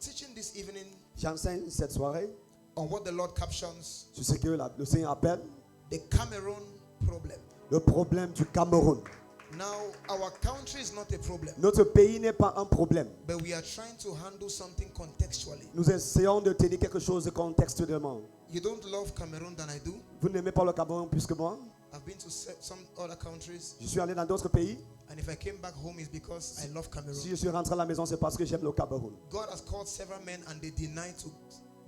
teaching this evening J'enseigne cette soirée on what the Lord captions sur ce que le Seigneur appelle the Cameroon problem. le problème du Cameroun. Now, our country is not a problem, Notre pays n'est pas un problème. but we are trying to handle something contextually. Nous essayons de tenir quelque chose de contextuellement. You don't love Cameroon than I do. Vous n'aimez pas le Cameroun plus que moi. I've been to some other countries, Je suis allé dans d'autres pays. and if I came back home, it's because I love Si Cameroon. je suis rentré à la maison, c'est parce que j'aime le Cameroun. God has called several men, and they denied to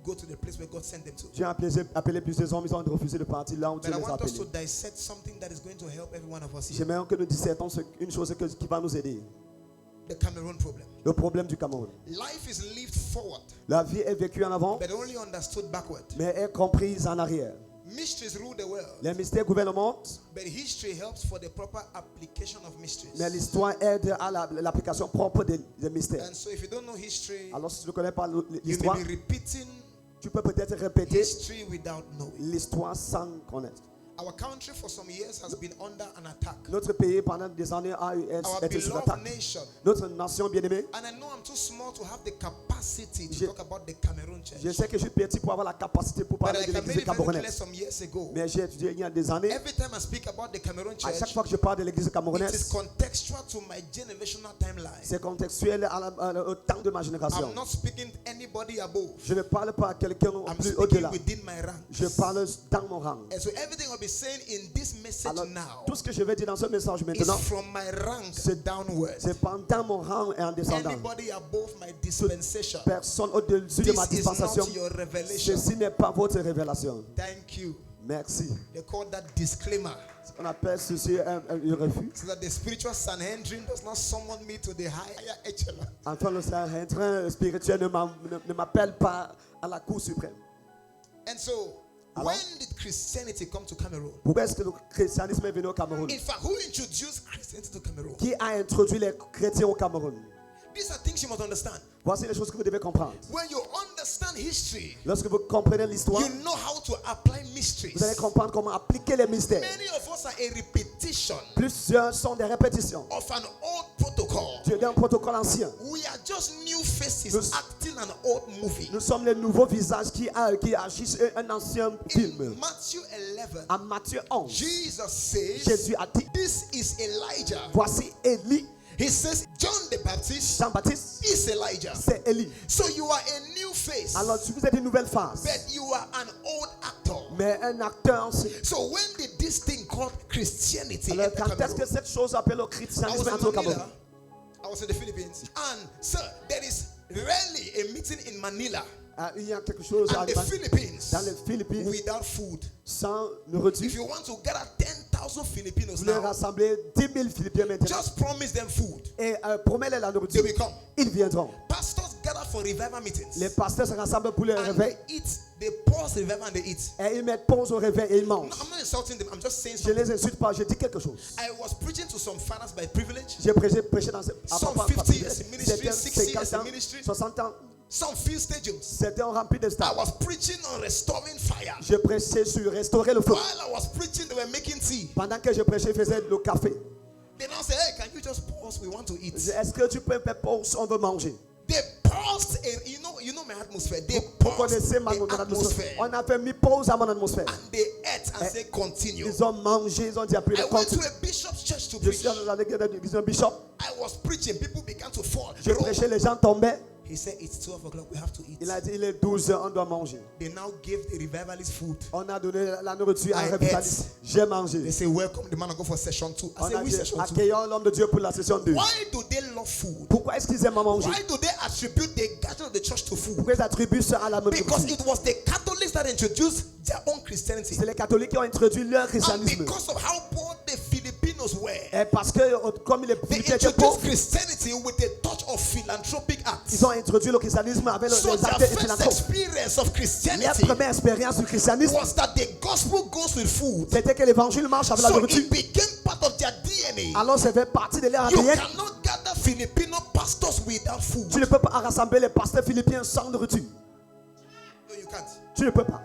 go to the place where God sent them to. J'ai appelé plusieurs hommes, ils ont refusé de partir là où Dieu But I les a want us to appelés. dissect something that is going to help every one of us here. J'aimerais que nous dissertons une chose qui va nous aider. The Cameroon problem. Le problème du Cameroun. Life is lived forward, La vie est vécue en avant, but only understood backward. mais est comprise en arrière. Mysteries rule the world, Les mystères gouvernent le monde, but history helps for the proper application of mysteries. mais l'histoire aide à l'application propre des mystères. And so if you don't know history, Alors si tu ne connais pas you l'histoire, may be repeating tu peux peut-être répéter history without knowing. l'histoire sans connaître. Our country for some years has been under an attack. Notre pays pendant des années a Our été sous beloved attaque. nation. Notre nation bien-aimée, And I know I'm too small to have the capacity to Je- talk about the Cameroon church. je sais que je suis petit pour avoir la capacité pour But parler like de I made l'église it very clear camerounaise. some years ago, Mais j'ai étudié il y a des années. every time I speak about the Cameroon À chaque church, fois que je parle de l'église it is camerounaise, contextual to my generational timeline. c'est contextuel au temps de ma génération. I'm not speaking to anybody above. Je ne parle pas à quelqu'un I'm plus speaking au-delà. within my ranks. Je parle dans mon rang. And so everything I'll be saying in this message Alors, now tout ce que je vais dire dans ce message is maintenant, from my rank c'est downwards. c'est pendant mon rang et en descendant. Anybody above my dispensation, Personne au-dessus de ma this is dispensation. not your revelation. Ceci n'est pas votre révélation. Thank you. Merci. They call that disclaimer, On appelle ceci un refus. so that the spiritual Sanhedrin does not summon me to the higher echelon. Enfin, le Saint-Train spirituel ne m'appelle pas à la cour suprême. And so, Alors? when did Christianity come to Cameroon? Pourquoi est-ce que le christianisme est venu au Cameroun? In fact, who introduced Christianity to Cameroon? Qui a introduit les chrétiens au Cameroun? These are things you must understand. Voici les choses que vous devez comprendre. When you understand history, Lorsque vous comprenez l'histoire, you know how to apply mysteries. vous allez comprendre comment appliquer les mystères. Many of us are a repetition Plusieurs sont des répétitions of an old protocol. d'un protocole ancien. We are just new faces Nous- acting an old movie. Nous sommes les nouveaux visages qui agissent un ancien In film. Matthew 11, En Matthieu 11, Jesus says, Jésus a dit, this is Elijah. voici Élie. He says, John the Baptist Jean-Baptiste, is Elijah. c'est Élie. So you are a new face, Alors, si vous êtes une nouvelle phase, but you are an old actor. mais un acteur ancien. So when did this thing called Christianity Alors, enter quand est-ce Cameroon? que cette chose appelée le I was christianisme in entre au Cameroun? Manila. I was in the Philippines. And sir, there is rarely a meeting in Manila Il y a quelque chose and the Philippines dans les Philippines without food. sans nourriture. If you want to gather 10,000 Filipinos Vous voulez now, rassembler 10 000 Philippiens maintenant just promise them food. et promettez la They nourriture. will come. Ils viendront. Pastors gather for revival meetings. Les pasteurs se rassemblent pour le And réveil they eat. They pause the revival and they eat. et ils mettent pause au réveil et ils No, mangent. I'm not insulting them. I'm just saying Je something. ne les insulte pas, je dis quelque chose. I was preaching to some fathers by privilege. J'ai prêché dans Some 50 years in ministry, 60 years in ans, ministry. 60 ans. Some field stadiums. Certains ont rempli de I stades. was preaching on restoring fire. Je prêchais sur restaurer le feu. While I was preaching, they were making tea. Pendant que je prêchais, ils faisaient le café. They now say, hey, can you just pause? We want to eat. Est-ce que tu peux faire pause? On veut manger. They paused. You know my atmosphere. They Vous paused connaissez mon the atmosphère. atmosphere. On a fait mis pause à mon atmosphère. And they ate and said, continue. Ils ont mangé, ils ont dit après I le went to continue. a bishop's church to Je preach. suis allé dans l'église d'un bishop. I was preaching. People began to fall. Je prêchais, les gens tombaient. He said, it's 12 o'clock. We have to eat. Il a dit, il est 12 heures, on doit manger. They now gave the revivalist food. On a donné la nourriture à I un revivaliste. J'ai They mangé. say, welcome the man of God for session 2. I On said, a which dit, session 2? accueillons l'homme de Dieu pour la session 2. Why do they love food? Pourquoi est-ce qu'ils aiment à manger? Why do they attribute the gathering of the church to food? Pourquoi ils attribuent ça à la même Because nourriture? it was the Catholics that introduced their own Christianity. C'est les catholiques qui ont introduit leur And christianisme. because of how poor the Filipinos were, Et parce que, comme les they Philippiens étaient introduced pauvres, Christianity with a touch of philanthropic acts. ils ont introduit le christianisme avec So les their actes first philanthropes. experience of La Christianity première expérience du christianisme, was that the gospel goes with food. c'était que l'évangile marche avec la So nourriture. it became part of their DNA. Alors, ça fait partie de leur You ADN. cannot gather Filipino pastors without food. Tu ne peux pas rassembler les pasteurs philippiens sans nourriture. No, you can't. Tu ne peux pas.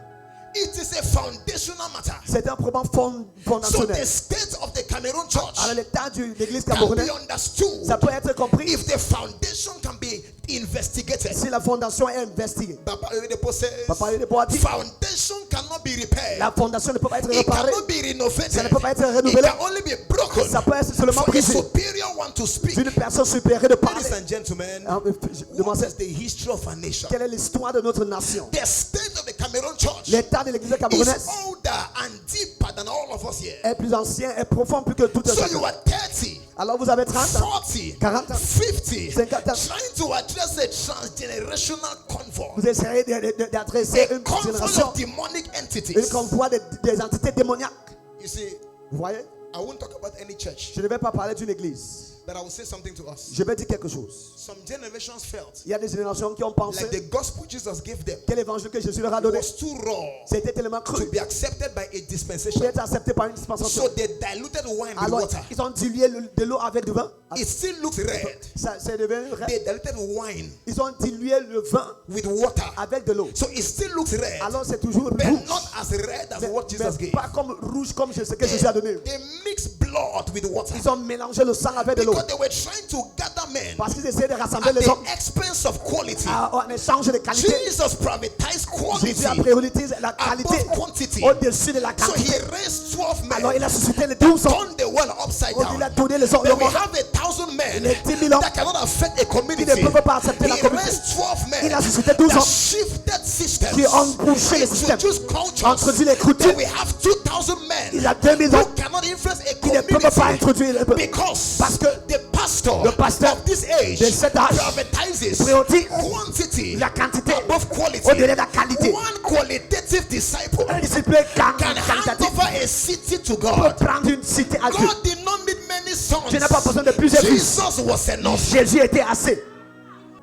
It is a foundational matter. C'est un problème So fondationnel. the state of the Cameroon church Alors l'état de l'église can camerounaise, be understood ça peut être compris if the foundation can be investigated. si la fondation est investiguée. Papa Oyedepo says, Papa Oyedepo a dit, foundation cannot be repaired. la fondation ne peut pas être It réparée. cannot be renovated. Ça ne peut pas être It renouvelé. can only be broken Ça peut être seulement for a brisé. superior one to speak. D'une personne supérieure de parler. Ladies and gentlemen, Ah, what demoiselles, is the history of our nation? quelle est l'histoire de notre nation? The state of the Cameroon church L'état de l'église is camerounaise older and deeper than all of us here. est plus ancien, est profond plus que tout So un you chacun. are 30, Alors vous avez 30 ans, 40, 40 ans, 50, 50 ans. trying to address a transgenerational convoy. Vous essayez d'adresser A une convoy génération, of demonic une entities. convoi des entités démoniaques. You see, Vous voyez? I won't talk about any church, Je ne vais pas parler d'une église. but I will say something to us. Je vais dire quelque chose. Some generations felt Il y a des générations qui ont pensé like the gospel Jesus gave them que l'évangile que Jésus leur a donné, was too raw c'était tellement to cru be accepted by a pour dispensation. être accepté par une dispensation. So they diluted wine with Alors, water. ils ont dilué de l'eau avec du vin. It still looks red. Ça, c'est devenu red. They diluted wine Ils ont dilué le vin with water. avec de l'eau. So it still looks red, Alors, c'est toujours but rouge. not as red as Mais, what Jesus mais gave. pas comme rouge comme ce que Jésus a donné. They mixed blood with water Ils ont mélangé le sang avec de l'eau. because they were trying to gather men Parce qu'ils essaient de rassembler at les hommes the expense of quality. en échange de qualité. Jesus privatized quality Jésus a priorisé la qualité above quantity. au-dessus de la So he quantité. raised 12 Alors, il men, a suscité les 12 hommes. turned the world upside Il a down. donné les hommes. But we have 1,000 men Les 10 000 hommes that cannot affect a community. qui ne peuvent pas accepter la He communauté. raised 12 Il a men suscité 12 that hommes shifted systems, qui ont bougé les systèmes, introduced cultures. introduit les coutumes. Then we have 2,000 men Il y a 2000 who hommes cannot influence a qui ne peuvent pas community introduire le peuple. because Parce que the pastor le pasteur of this age de cet âge prioritizes priorise quantity la quantité above quality. au-delà de la qualité. One qualitative disciple Un disciple can hand qualitatif over a city to peut God. prendre une cité à Dieu. God did not need many sons. Tu n'as pas besoin de plusieurs fils. Jesus was enough. Jésus était assez.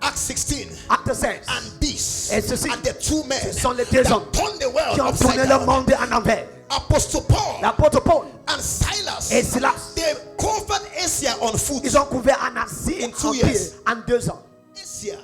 Acts 16. Acte 16. And these Et ceci, are the two men ce sont les deux that hommes turned the world qui ont upside tourné le down. monde en envers. Apostle Paul L'apôtre Paul and Silas, et Silas, they covered Asia on foot. ils ont couvert en Asie In 2 en years. pied en 2 ans. Asia,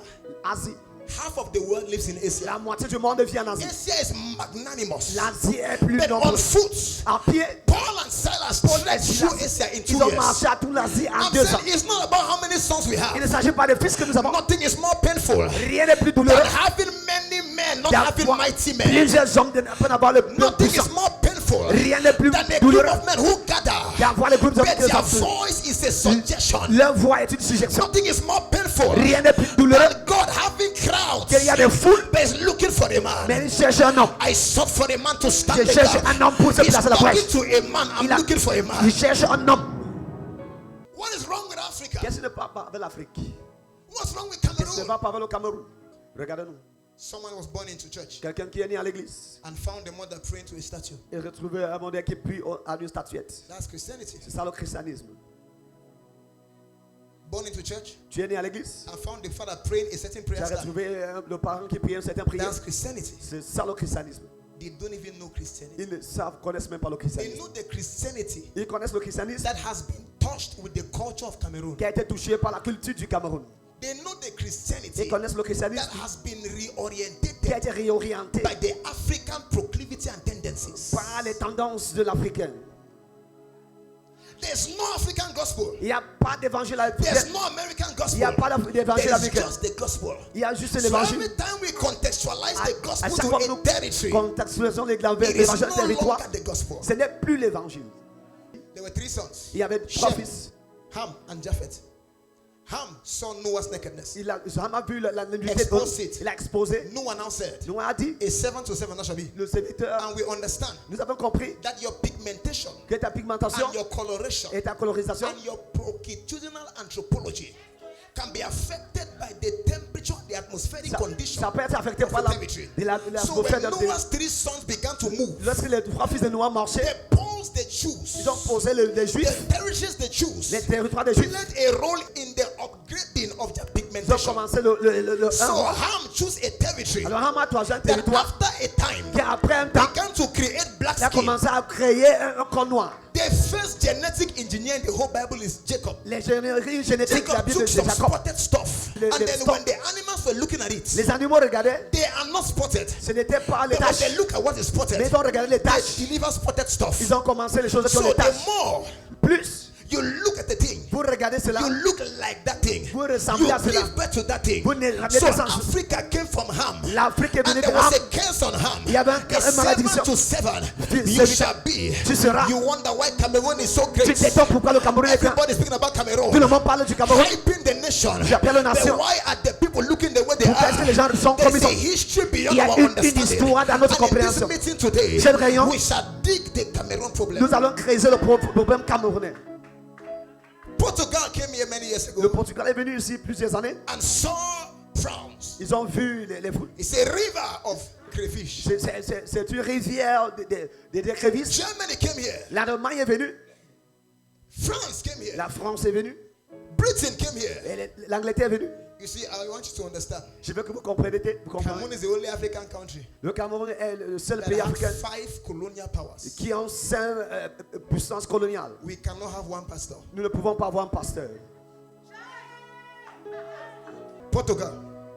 Asie. half of the world lives in Asia. La moitié du monde vit en Asie. Asia is magnanimous. L'Asie est plus But on nombreuse. foot, En pied, Paul and Silas trekked through Asia in 2 ils ont years. marché à toute l'Asie en I'm 2 ans. saying it's not about how many sons we Il have. ne s'agit pas de fils que nous avons. Nothing is more painful Rien n'est plus than douloureux having many men, not having d'avoir mighty men. plusieurs hommes de ne pas avoir le plus Nothing puissant. is more painful Rien n'est plus than a group douloureux of men who gather, d'avoir les groupes d'hommes but qui their sont voice is a suggestion. leur voix est une suggestion. Nothing is more painful Rien n'est plus douloureux than God having crowds, qu'il y a des foules, but is looking for a man. mais il cherche un homme. I sought for a man to stand Je the cherche gap. un homme pour se He's placer à la talking brèche. to a man. I'm looking for a man. Il cherche un homme. What is wrong with Africa? Qu'est-ce qui ne va pas avec l'Afrique? What's wrong with Qu'est-ce qui ne Cameroon? va pas avec le Cameroun? Regardez-nous. Someone was born into church Quelqu'un qui est né à l'église and found a mother praying to a statue. et retrouvé un monde qui prie à une statuette. That's Christianity. C'est ça le christianisme. Born into church Tu es né à l'église, and found the father praying a certain tu prayer as style. retrouvé le parent qui prie une certaine prière. That's Christianity. C'est ça le christianisme. They don't even know Christianity. Ils ne savent, connaissent même pas le They christianisme. know the Christianity Ils connaissent le christianisme that has been touched with the culture of Cameroon. qui a été touché par la culture du Cameroun. They know the Ils Christianity connaissent le that christianisme has been qui a reoriented été réorienté by the African proclivity and tendencies. par les tendances de l'Africain. There's no African gospel. Il n'y a pas d'évangile There's africain. no American Il gospel. n'y a pas d'évangile There's africain. just the gospel. Il y a juste So l'évangile. every time we contextualize À the à gospel chaque fois que to nous a territory, contextualisons it is l'évangile no territoire, longer the gospel. ce n'est plus l'évangile. There were 3 sons, Il y avait 3 Shem, fils. Ham and Japheth. Ham saw Noah's nakedness. Ham a vu la nudité de Expose it. Il a exposé. Noah now said, Noah a dit, a servant to servant that shall be. le serviteur, And we understand nous avons compris that your pigmentation que ta pigmentation and your coloration et ta colorisation and your longitudinal anthropology can be affected by the temperature, the atmospheric condition ça peut être affecté of par the territory. So l'atmosphère when de Noah's 3 sons began to move, Lorsque les 3 fils de Noah marchaient, the poles they choose, ils ont posé les Juifs, the territories they choose, les territoires des Juifs. played a role in the upgrading of their Ils ont pigmentation. commencé le So 1 mois. Ham chose a territory Alors Ham a choisi un that territoire after a time qui après un temps, began to create black il a skin. commencé à créer un corps noir. The first genetic engineer in the whole Bible is Jacob. Les généalogies génétiques de la Jacob Bible took de some Jacob. spotted stuff. The And then stuff. when the animals were looking at it, Les animaux regardaient, they not spotted. Ce n'était pas les But when taches. they look at what is spotted, Mais ils ont regardé les they taches. deliver spotted stuff. Ils ont commencé les choses qui ont So les the taches. more Plus you look at the thing, vous regardez cela, you look like that thing. vous You ressemblez à cela. give birth to that thing. Vous ne ramenez So pas ça. Africa came from Ham. L'Afrique est And venue de there was Ham. a curse on Ham. Il y avait A une malédiction. 7 to 7. Tu- You celui- shall be. tu seras. You wonder why Cameroon is so Tu great. t'étonnes pourquoi le Cameroun est grand. Everybody speaking about Tout le Cameroon. monde parle du Cameroun. Hyping the nation. J'appelle la nation. But why are the people looking the way they Pourquoi est-ce que les gens sont comme There's ils a sont? history beyond Il y a our une understanding. histoire dans notre And in this compréhension. meeting today, Cette réunion, we shall dig the Cameroon problem. Nous allons creuser le problème camerounais. Portugal came here many years Le ago Portugal est venu ici plusieurs années. and saw prawns. Ils ont vu les fruits. It's a river of crayfish. C'est une rivière des crevisses. Germany came here. L'Allemagne est venue. France came here. La France est venue. Britain came here. Et l'Angleterre est venue. You see, I want you to understand. Je veux que vous compreniez. Cameroon is the only African country Le Cameroun est le seul that pays has africain 5 colonial powers. qui ont 5 puissances coloniales. We cannot have one pastor. Nous ne pouvons pas avoir un pasteur. Portugal,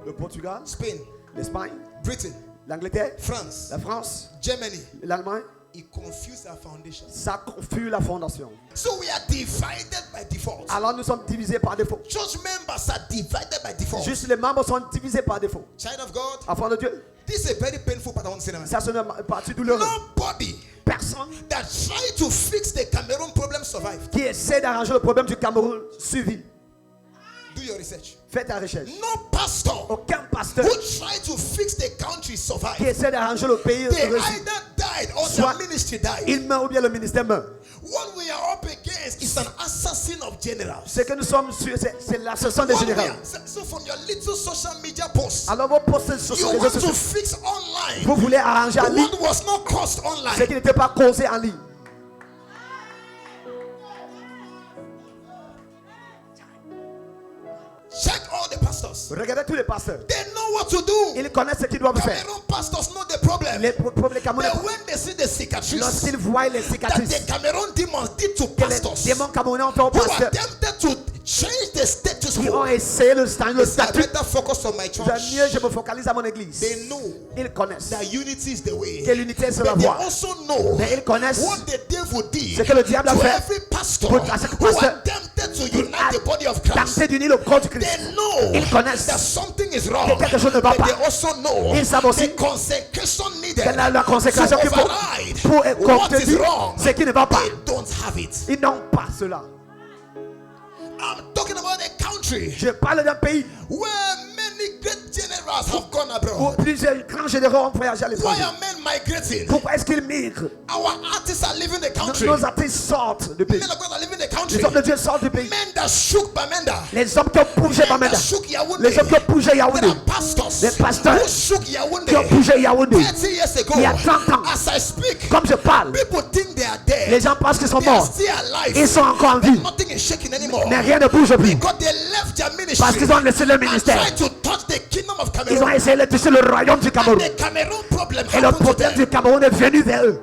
Le Portugal, Spain, l'Espagne, Britain, l'Angleterre, France, la France, Germany. l'Allemagne, It confused our foundation. ça confuse la fondation. So we are divided by default. Alors nous sommes divisés par défaut. Church members are divided by default. Juste les membres sont divisés par défaut. Child of God, Enfants de Dieu, this is a very painful part I want to say now. ça c'est une partie douloureuse. Nobody Personne that tried to fix the Cameroon problem survived. qui essaie d'arranger le problème du Cameroun survit. Do your research. Faites ta recherche. No pastor Aucun pasteur who tried to fix the country qui survived. essaie d'arranger le pays They réussit. either died or Soit the ministry died. il meurt ou bien le ministère meurt. What we are up against is an assassin of generals. Ce que nous sommes sur, c'est l'assassin des What we généraux. are- so from your little social media posts, Alors vos posts sur you les want réseaux to sociaux, fix online vous voulez arranger en ligne what was not caused ce online. qui n'était pas causé en ligne. Check all the pastors. Regardez tous les pasteurs. They know what to do. Ils connaissent ce qu'ils doivent faire. Cameroon pastors know the problem. Les problèmes camerounais, But when they see the cicatrices lorsqu'ils voient les that cicatrices the Cameroon demons did to que les pastors démons camerounais ont fait aux who pasteurs, attempted to change the status qui ont quo, essayé le I statut, better focus on my mieux church. je me focalise à mon église. They know Ils connaissent that unity is the way. que l'unité c'est la But they voie. also know Mais ils connaissent what the devil did ce que le diable a to fait every pastor pour à chaque who pasteur attempted to qui unite a the body of Christ. tenté d'unir le corps du Christ. They know Ils connaissent that something is wrong. que quelque chose ne va But pas. they also know Ils savent aussi the consecration needed que la consécration to qu'il faut override pour what is contenir wrong. ce qui ne va pas. They don't have it. Ils n'ont pas cela. I'm talking about a country Je parle d'un pays where many great generals have gone où abroad. plusieurs grands généraux ont voyagé à Why l'étranger. are men migrating? Pourquoi est-ce qu'ils migrent? Our artists are leaving the country. Nos artistes sortent du pays. Men of God are leaving the country. Les hommes de Dieu sortent du pays. Men that shook Bamenda. Les hommes qui ont bougé Men Bamenda. that shook Yaoundé. Les hommes qui ont bougé There Yaoundé. are pastors Les pasteurs who shook Yaoundé qui ont bougé Yaoundé. 30 years ago. Il y a 30 ans. As I speak, Comme je parle, people think they are dead. les gens pensent qu'ils sont They are morts. still alive. Ils sont encore en vie. Nothing is shaking anymore. Mais rien ne bouge plus. Because they left their ministry Parce qu'ils ont laissé le and ministère. tried to touch the kingdom of Ils ont Cameroon. essayé de toucher le royaume du Cameroun. The Cameroon problem Et le happened to problème them. du Cameroun est venu vers eux.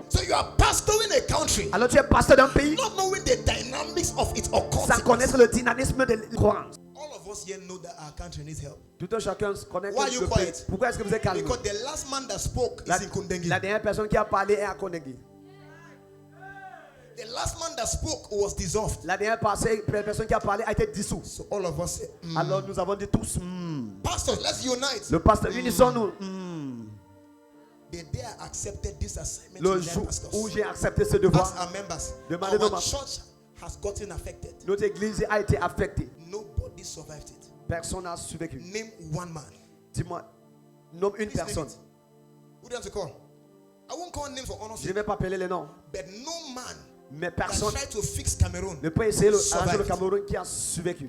So you are pastoring a country, Alors tu es pasteur d'un pays not knowing the dynamics of its occult. sans connaître le dynamisme de croyance. All of us here know that our country needs help. Tout un chacun connaît Why are you le pays. quiet? Pourquoi est-ce que vous êtes calme? Because the last man that spoke is in Kundengi. La dernière personne qui a parlé est à Kondengi. The last man that spoke was dissolved. La dernière personne qui a parlé a été dissous. So all of us say, Alors nous avons dit tous, pastors, let's unite. le pasteur, unissons-nous. The day I accepted this assignment Le to lead jour où pastors, j'ai accepté ce devoir, ask our members, Demandez nos our membres. church has gotten affected. notre église a été affectée. Nobody survived it. Personne n'a survécu. Name one man. Dis-moi, nomme une Please name personne. it. Who do you want to call? I won't call names for honor Je ne sake, vais pas appeler les noms. but no man Mais that personne tried to fix Cameroon. ne peut essayer de arranger le survived. Cameroun qui a survécu.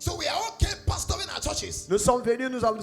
So we are okay pastoring our churches. Nous sommes venus, nous sommes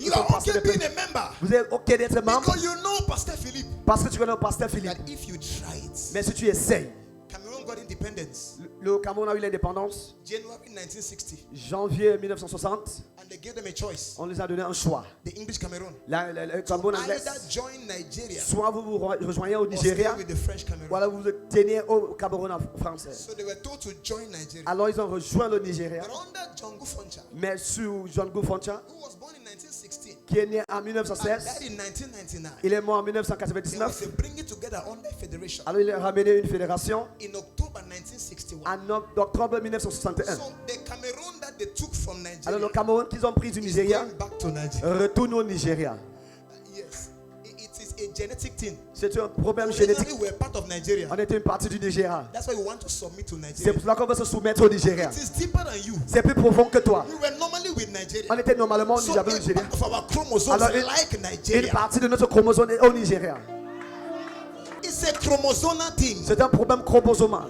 You pasteurs are okay de being pays. a member Vous êtes OK d'être membre because you know Pastor Philippe parce que tu connais le pasteur Philippe. that if you try it, Mais si tu essayes, Cameroon got independence le Cameroun a eu l'indépendance January 1960, janvier 1960. and they gave them a choice. On les a donné un choix. The English Cameroon, Le Cameroun anglais, either join Nigeria soit vous vous rejoignez au or stay Nigeria, with the French Cameroon. voilà, vous vous tenez au Cameroun français. So they were told to join Nigeria. Alors ils ont rejoint le Nigeria. But under Django Foncha, Mais sur John Goufoncha, who was born in 1960, qui est né en 1916. died in 1999. Il est mort en There was 1999. a bringing together under federation Alors il a ramené une fédération in October 1961. en octobre 1961. So the Cameroon that they took from Alors le Nigeria Cameroun qu'ils ont pris du is Nigeria going back to Nigeria. retourne au Nigeria. Yes, it is a genetic thing. C'est un problème Originally, génétique. we're part of Nigeria. On était une partie du Nigeria. That's why we want to submit to C'est Nigeria. pour cela qu'on veut se soumettre au Nigeria. It is deeper than you. C'est plus profond que toi. We were normally with Nigeria. On était normalement au So Nigeria. a part of our chromosomes Alors, like Une Nigeria. partie de notre chromosome est au Nigeria. It's a chromosomal thing. C'est un problème chromosomal.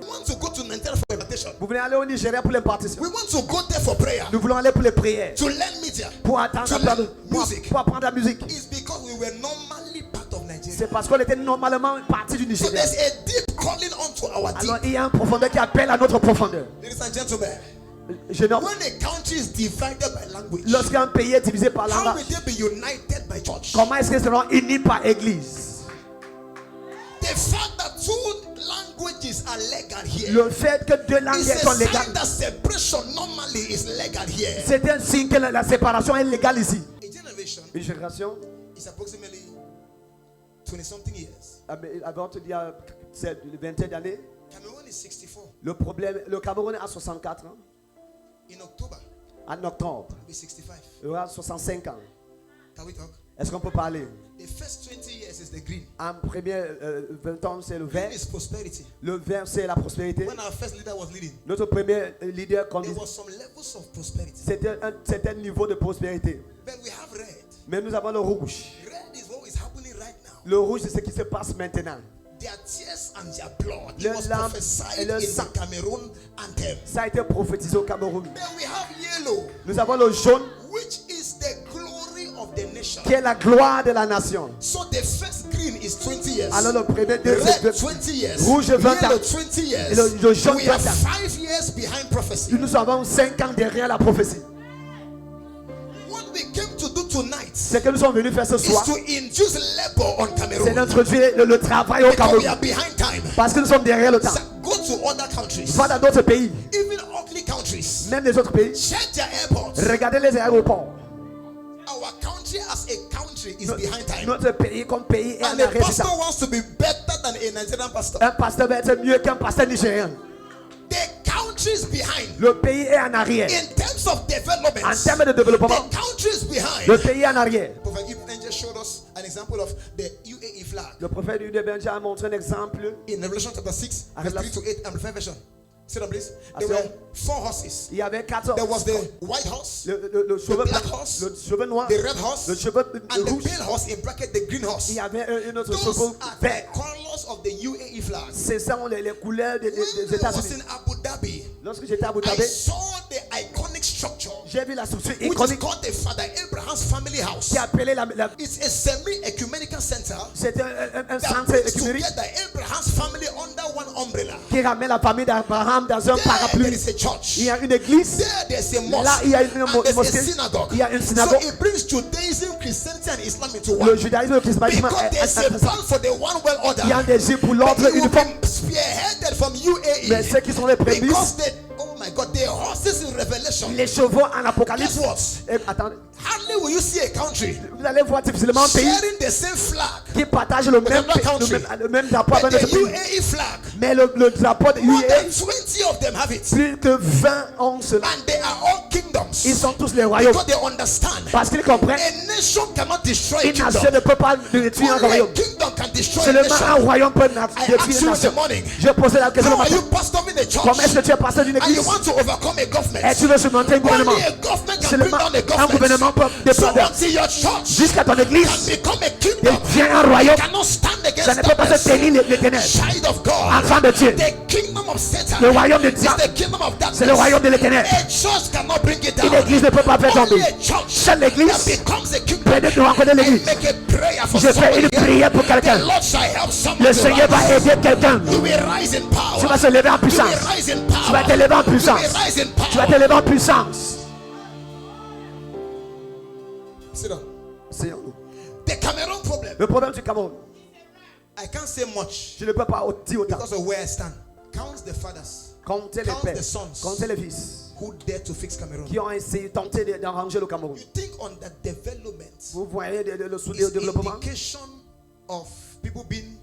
We want to go to Nigeria for impartation. Vous voulez aller au Nigeria pour l'impartition. We want to go there for prayer. Nous voulons aller pour les prières. To learn media. Pour To apprendre, learn music. pour apprendre la musique. It's because we were normally part of Nigeria. C'est parce qu'on était normalement une partie du So Nigeria. there's a deep calling onto our deep. Alors il y a une profondeur qui appelle à notre profondeur. Ladies and gentlemen, Je nomme, when a country is divided by language, lorsqu'un pays est divisé par how la will they be united by church? comment est-ce qu'ils seront unis par église? The fact that two languages are legal here Le fait que deux langues is sont a légales, sign that separation normally is legal here. c'est un signe que la séparation est légale ici. A generation Une génération, is approximately 20 something years. avant de dire c'est une vingtaine d'années, Cameroon is 64. le Cameroun a 64 ans. In October, En octobre, it'll be 65. il aura 65 ans. Can we talk? Est-ce qu'on peut parler? The first 20 years is the green. En premier 20 ans, c'est le Green vert. is prosperity. Le vert, c'est la prospérité. When our first leader was leading, Notre premier leader there conduisait. was some levels of prosperity. C'était un certain niveau de prospérité. But we have red. Mais nous avons le rouge. Red is what is happening right now. Le rouge, c'est ce qui se passe maintenant. Their tears and their blood. Le It was lamp prophesied et le in sang. the Cameroon anthem. Ça a été prophétisé au Cameroun. Then we have yellow, Nous avons le jaune, which is the glory of the nation. qui est la gloire de la nation. So the first green is 20 years. Alors le premier, Red 20 years. Rouge 20 ans. Yellow 20 years. Et le jaune We are 20 ans. 5 years behind prophecy. Nous avons 5 ans derrière la prophétie. What we came to do tonight Ce que nous sommes venus faire ce is soir, to induce labor on c'est Cameroon. d'introduire le travail au Because we Cameroun. are behind time. Parce que nous sommes derrière le temps. So go to other countries, Va dans d'autres pays, even ugly countries. même les autres pays. Check their airports. Regardez les aéroports. Our country as a country is behind time. Notre pays comme pays est en And a arrêt. pastor wants to be better than a Nigerian pastor. Un pasteur va être mieux qu'un pasteur nigérien. The country is behind. Le pays est en arrière. In terms of development, En termes de développement, the country is behind. le pays est en arrière. Prophet Ibn just showed us an example of the UAE flag Le prophète Ibn Benja a montré un exemple. in Revelation chapter 6, verse 3 to 8, Amplified version. Sit down, please. There were 4 horses. Il y avait 4 There was the white horse, le cheveu black blanc, horse, le cheveu noir, the red horse, le cheveu and the rouge. pale horse, in bracket the green horse. Il y avait un autre Those cheveu are vert. the colors of the UAE flag. Ce sont les couleurs des When I was États-Unis. in Abu Dhabi, Lorsque j'étais à Abu I Dhabi, saw the iconic structure j'ai vu la structure which is iconique called the Father Abraham's family house. qui est appelée It's a semi-ecumenical center c'est un that centre brings économique together Abraham's family under one umbrella. qui ramène la famille d'Abraham dans un There parapluie. is a church. Il y a une église, There there's a mosque. là il y a une And there's a mosquée, synagogue. il y a une So synagogue. it brings Judaism, Christianity, and Islam into Le one. judaïsme et le christianisme Because there's a plan for the one world order. il y a des désir pour But l'ordre it will uniforme. be spearheaded from UAE. Mais ceux qui sont les prémices, Because oh my God, the horses in Revelation. les chevaux en Apocalypse. Guess what? Attendez, Hardly will you see a country vous allez voir difficilement un pays sharing the same flag. qui partage le même, le même drapeau But avec the notre pays. UAE flag, Mais le drapeau de more than UAE, 20 of them have it. plus que 20 ont cela. And they are all kingdoms. Ils sont tous les royaumes. Because they understand. Parce qu'ils comprennent, A nation cannot destroy a une nation kingdom. ne peut pas détruire un Only a royaume. kingdom can destroy a Seulement un nation. royaume peut I asked détruire you une in nation. the morning, Je posais la question le how are matin. you pastoring the Comment est-ce que church? tu es pasteur d'une And you église want to overcome a et government? tu veux surmonter un gouvernement? Only a government can bring Seulement down a un gouvernement government. peut So dépendre. until your church Jusqu'à ton can église become a kingdom, devient un royaume, cannot stand ça against ne peut pas se darkness. tenir les ténèbres. Child of God, Enfant de Dieu, the kingdom of Satan le royaume de is diable, the kingdom of darkness. c'est le royaume de l'éternel. A church cannot bring it Une down. église ne peut pas faire Only tomber. a church Seule that l'église becomes a kingdom. peut nous rencontrer I l'église. make a prayer for Je fais somebody une here. prière pour The quelqu'un. Lord shall help someone Le to Seigneur va rise. aider quelqu'un. You will rise in power. Tu vas se lever en You will puissance. rise in Tu vas power. te lever en You puissance. will rise in Tu vas te power. lever en puissance. Sit down. Seigneur. The Cameroon problem. Le problème du Cameroun, I can't say much je ne peux pas dire autant. because of where I stand. Count the fathers. Comptez les Count pères, the sons. comptez les fils. who dared to fix Cameroon. qui ont essayé tenté d'arranger le Cameroun. You think on that development Vous voyez le is sous-développement? indication of people being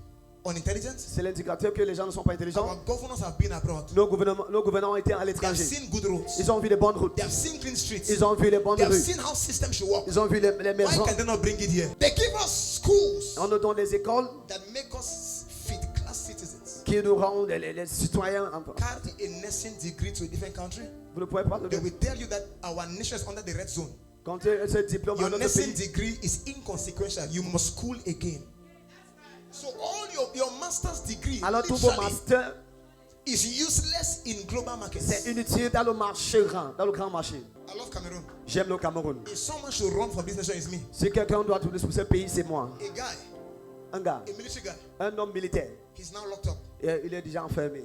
unintelligent? C'est l'indicateur que les gens ne sont pas intelligents. Our governors have been abroad. Nos gouvernants ont été à They have l'étranger. seen good roads. Ils ont vu les bonnes routes. They have seen clean streets. Ils ont vu les bonnes They have rues. seen how systems should work. Ils ont vu les Why maisons. can they not bring it here? They give us schools On nous donne des écoles that make us fit class citizens. qui nous rendent les citoyens. Carry a nursing degree to a different country. Vous ne pouvez pas. They will tell you that our nation is under the red zone. Quand tu as ce diplôme dans Your notre nursing pays, degree is inconsequential. You must school again. So all your master's degree alors tout vos literally masters, is useless in global markets. c'est inutile dans le marché grand, dans le grand marché. I love Cameroon. J'aime le Cameroun. If someone should run for this nation, it's me. Si quelqu'un doit tourner pour ce pays, c'est moi. A guy, Un gars, a military guy, un homme militaire. he's now locked up. Et il est déjà enfermé.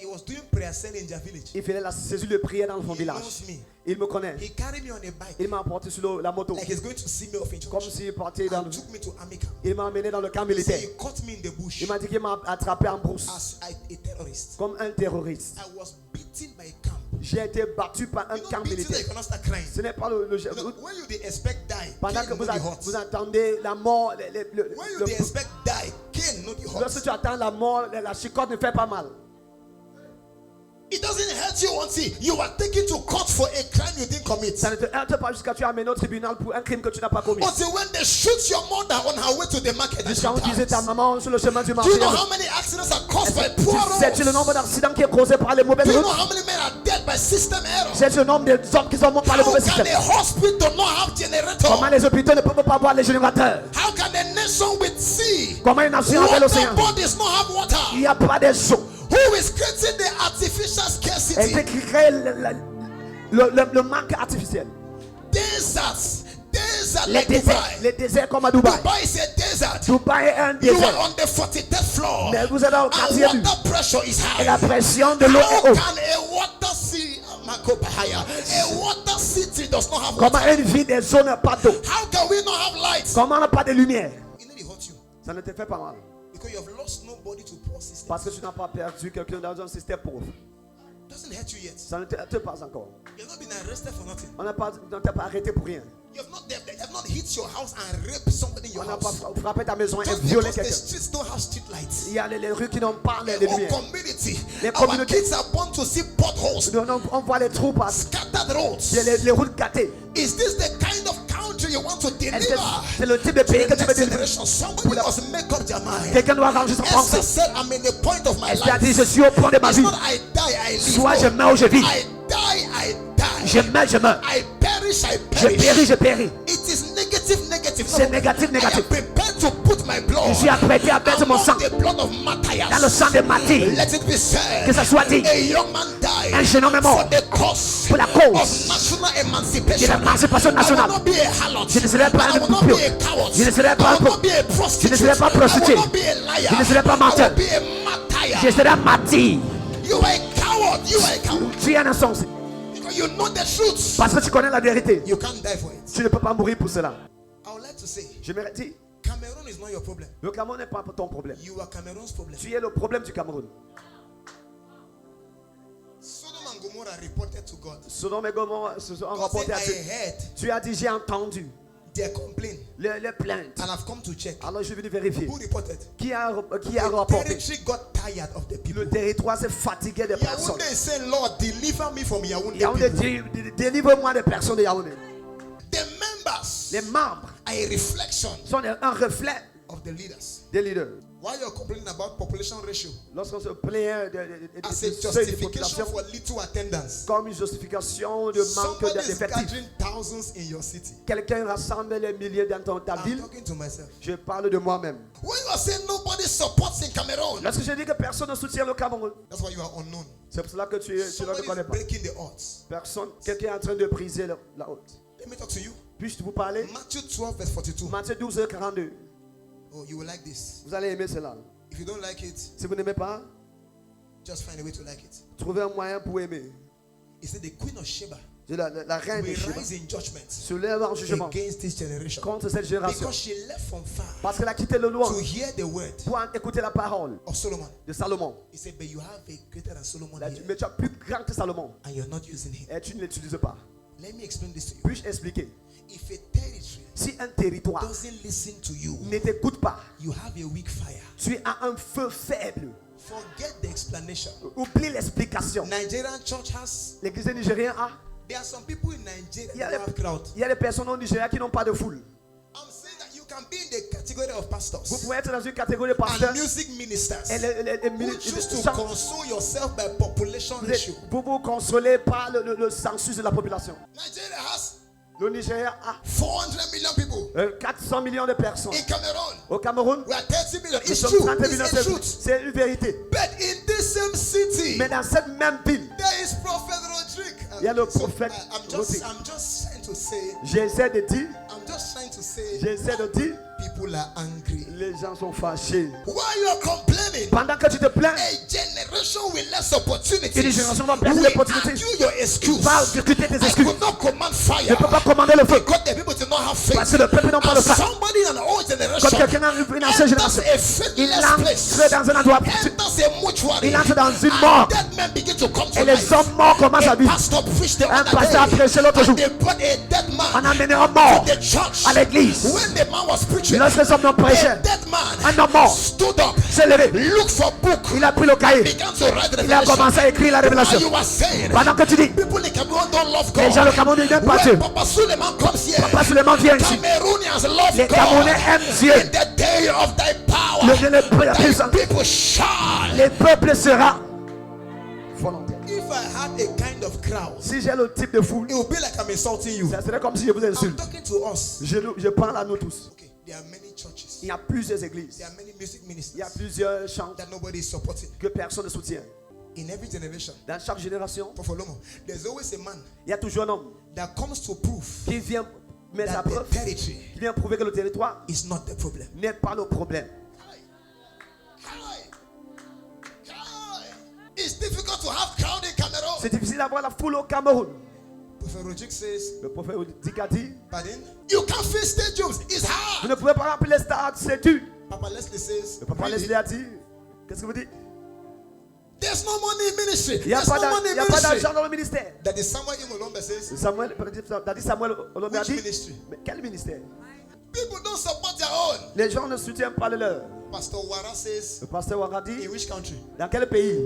He was doing prayer cell in their village. Il faisait la saisie de prière dans son He village. knows me. Il me connaît. He carried me on a bike, Il m'a apporté sur la moto. like he's going to see me off in Comme church. s'il partait dans And le... took me to army camp. Il m'a amené dans le camp He said militaire. he caught me in the bush Il m'a dit qu'il m'a attrapé en brousse. as a terrorist. Comme un terroriste. I was beaten by a camp. J'ai été battu par un You know, camp beaten that militaire. you cannot start crying. Ce n'est pas You know, when you they expect die, pendant Cain que know the hot. vous entendez la mort, When you they expect die, Cain know the hot. lorsque tu attends la mort, la chicotte ne fait pas mal. It doesn't hurt you until you are taken to court for a crime you didn't commit. Ça ne te heurte pas jusqu'à tu es amené au tribunal pour un crime que tu n'as pas commis. Until when they shoot your mother on her way to the market. And she Jusqu'à où disait ta dies. maman sur le chemin du Do marché. you know how many accidents are caused by poor Sais-tu le roads? nombre d'accidents qui est causé par les mauvaises Do you know routes? how many men are dead by system error? Sais-tu le nombre d'hommes qui sont morts par les How mauvais can systèmes? a hospital not have Comment generator? les hôpitaux ne peuvent pas avoir les générateurs? How can a nation with sea, Comment une nation avec water l'océan? bodies not have Il water? n'y a pas de eaux. Who is creating the artificial Elle scarcity? peut créer le manque artificiel. Deserts Les like déserts, Dubai. les déserts comme à Dubaï. Dubai is a desert. Dubaï est un You are désert. on the 43rd floor. Mais vous êtes au And 4e. water pressure is Et la high. pression de l'eau How est haute. can a water city, a water city does not have Comment water? une ville des zones n'a pas d'eau? How can we not have lights? Comment on n'a pas de lumière? You know it hurt you Ça ne te fait pas mal. because you have lost nobody to poor system. Parce que tu n'as pas perdu quelqu'un dans un système pauvre. Doesn't hurt you yet. Ça ne te heurte pas encore. You have not been arrested for nothing. On ne t'a pas arrêté pour rien. They have not hit your house and raped somebody in your On n'a pas house. frappé ta maison et Just violé because the quelqu'un. streets don't have street lights. Il y a les rues qui n'ont pas les Our lumières. community, Les our communautés. kids are born to see potholes, On voit les trous passer. scattered roads. Les routes gâtées. Is this the kind of country you want to Est-ce que deliver? c'est le type de pays que The tu veux next délivrer? generation, somebody must make up their mind. Quelqu'un doit arranger son Esther pensée. said, I'm in the point of my Elle a dit, life. je suis au point de ma It's vie. not I die, I live. Soit No. je meurs ou je vis. I die, I die. Je meurs, je meurs. I perish, I Je perish. péris, je péris. It is negative, negative. C'est négatif, I négatif. am prepared to put my blood Je suis apprêté à mettre mon among sang the blood of Matthias. dans le sang de Matthias. Let it be said. Que ça soit dit. A young man died Un jeune homme est mort for the cause pour la cause of national de emancipation. l'émancipation I will nationale. not be a harlot. Je ne serai pas I un will not be coupure. a coward. Je ne serai pas I un will faux. not be a prostitute. Je ne serai pas I prostituée. will not be a liar. Je ne serai pas I menteur. will be a Matthias. Je serai Matthias. You are a coward. You are a coward. Tu es un insensé. Because you know the truth. Parce que tu connais la vérité. You can't die for it. Tu ne peux pas mourir pour cela. I would like to say, Je me dis, Cameroon is not your problem. le Cameroun n'est pas ton problème. You are Cameroon's problem. Tu es le problème du Cameroun. Sodom and Gomorrah reported to God. Sodome et Gomorrhe se sont God rapportés said, à I Dieu. heard Tu as dit, j'ai entendu their complaint les plaintes. and I've come to check. Alors je suis venu vérifier. Who reported? Qui a The rapporté? territory got tired of the people. Le territoire s'est fatigué des personnes. Yaoundé is saying, Lord, deliver me from Yaoundé Yaoundé people. dit, délivre-moi des personnes de Yaoundé. The members Les membres are a reflection sont un reflet of the leaders. des leaders. While you're complaining about population ratio Lorsqu'on se plaint as a seuil de justification population for little attendance, comme une justification de manque somebody is d'effectifs, gathering thousands in your city. quelqu'un rassemble les milliers dans ta I'm ville, talking to myself. je parle de moi-même. When you are saying nobody supports in Cameroon, Lorsque je dis que personne ne soutient le Cameroun, that's why you are unknown. c'est pour cela que tu ne le Somebody connais is pas. breaking the odds. Personne, quelqu'un est en train de briser la haute. Let me talk to you. Puis-je vous parler? Matthew 12, verse 42. Matthieu 12, 42. Oh, you will like this. Vous allez aimer cela. If you don't like it, Si vous n'aimez pas, just find a way to like it. trouvez un moyen pour aimer. He said the queen of Sheba La reine will de Sheba rise in judgment se lève en jugement against this generation. contre cette génération. Because she left from far Parce qu'elle a quitté le loin to hear the word pour écouter la parole of Solomon. de Salomon. He said, but you have a greater than Solomon Elle a dit, here, mais tu as plus grand que Salomon and you're not using him. et tu ne l'utilises pas. Let me explain this to you. Puis-je expliquer? If a territory Si un territoire doesn't listen to you, ne t'écoute pas, you have a weak fire. tu as un feu faible. Forget the explanation. Oublie l'explication. Nigerian church has. L'église nigérienne a. There are some people in Nigeria Il y a that have crowd. des personnes au Nigeria qui n'ont pas de foule. I'm saying that you can be in the category of Vous pastors pouvez être dans une catégorie de pasteurs and music ministers et who choose to console yourself by population ratio. vous vous consolez par le census de la population. Nigeria has Le Nigeria a 400 million people. 400 millions de personnes. In Cameroon, Au Cameroun, we are 30 million. nous It's sommes true. 30 millions. It's a truth. C'est une vérité. But in this same city, Mais dans cette même ville, there is Prophet Rodrigue. il y a le prophète I'm Rodrigue. just trying to say, J'essaie de dire, people are angry. les gens sont fâchés. While you are complaining, Pendant que tu te plains, a generation with less opportunities une génération va perdre will l'opportunité. argue your excuse. Va discuter tes I excuses. could not command Je fire ne peux pas commander le feu. because the people did not have faith. Parce que le peuple n'a pas le And feu. somebody in an old Comme generation quelqu'un dans une ancienne génération, enters a il faithless entre place, dans un endroit, enters a mortuary, il entre dans une and mort. dead men begin to come to Et les life. hommes morts commencent à A vivre. pastor preached the Un other pasteur a day, prêché l'autre jour. and they brought a dead On a man amené un mort to the church. à l'église. When the man was preaching, Lorsque les hommes a prêchaient, dead man un homme mort stood up, s'est levé. looked for book, Il a pris le cahier. began to write Il a commencé à écrire la révélation. While you were saying, Pendant que tu dis, people in Cameroon don't love les gens God. de Cameroun n'aiment pas Dieu. When Papa Suleiman comes here, Papa Suleiman vient ici. Cameroonians love Les God. Camerounais aiment Dieu. In the day of thy power, thy people shine. Les peuples sera volontaire. If I had a kind of crowd, Si j'ai le type de foule, it would be like I'm insulting you. ça serait comme si je vous I'm insulte. talking to us. Je parle à nous tous. Okay, there are many churches. Il y a plusieurs églises. There are many music Il y a ministers plusieurs chants that nobody is supporting. que personne ne soutient. In every generation, Dans chaque génération, Prophet Lomo, there's always a man il y a toujours un homme that comes to prove qui vient mettre sa that the preuve, territory qui vient prouver que le territoire is not the problem. n'est pas le problème. It's difficult to have crowd in Cameroon. C'est difficile d'avoir la foule au Cameroun. Prophet Rodrigue says, Le prophète dit a dit, pardon? You can't fill stadiums. It's vous hard. ne pouvez pas remplir les stades, c'est dur. Papa Leslie says, Le papa really? Leslie a dit, qu'est-ce que vous dites? There's no money in ministry. Il n'y a There's pas no money in d'argent ministry. dans le ministère. That is Samuel Imolombe says, Samuel Olomé a which dit, ministry? mais quel ministère? People don't support their own. Les gens ne soutiennent pas le leur. Pastor Wara says, Le pasteur Ouattara dit, in which country? dans quel pays?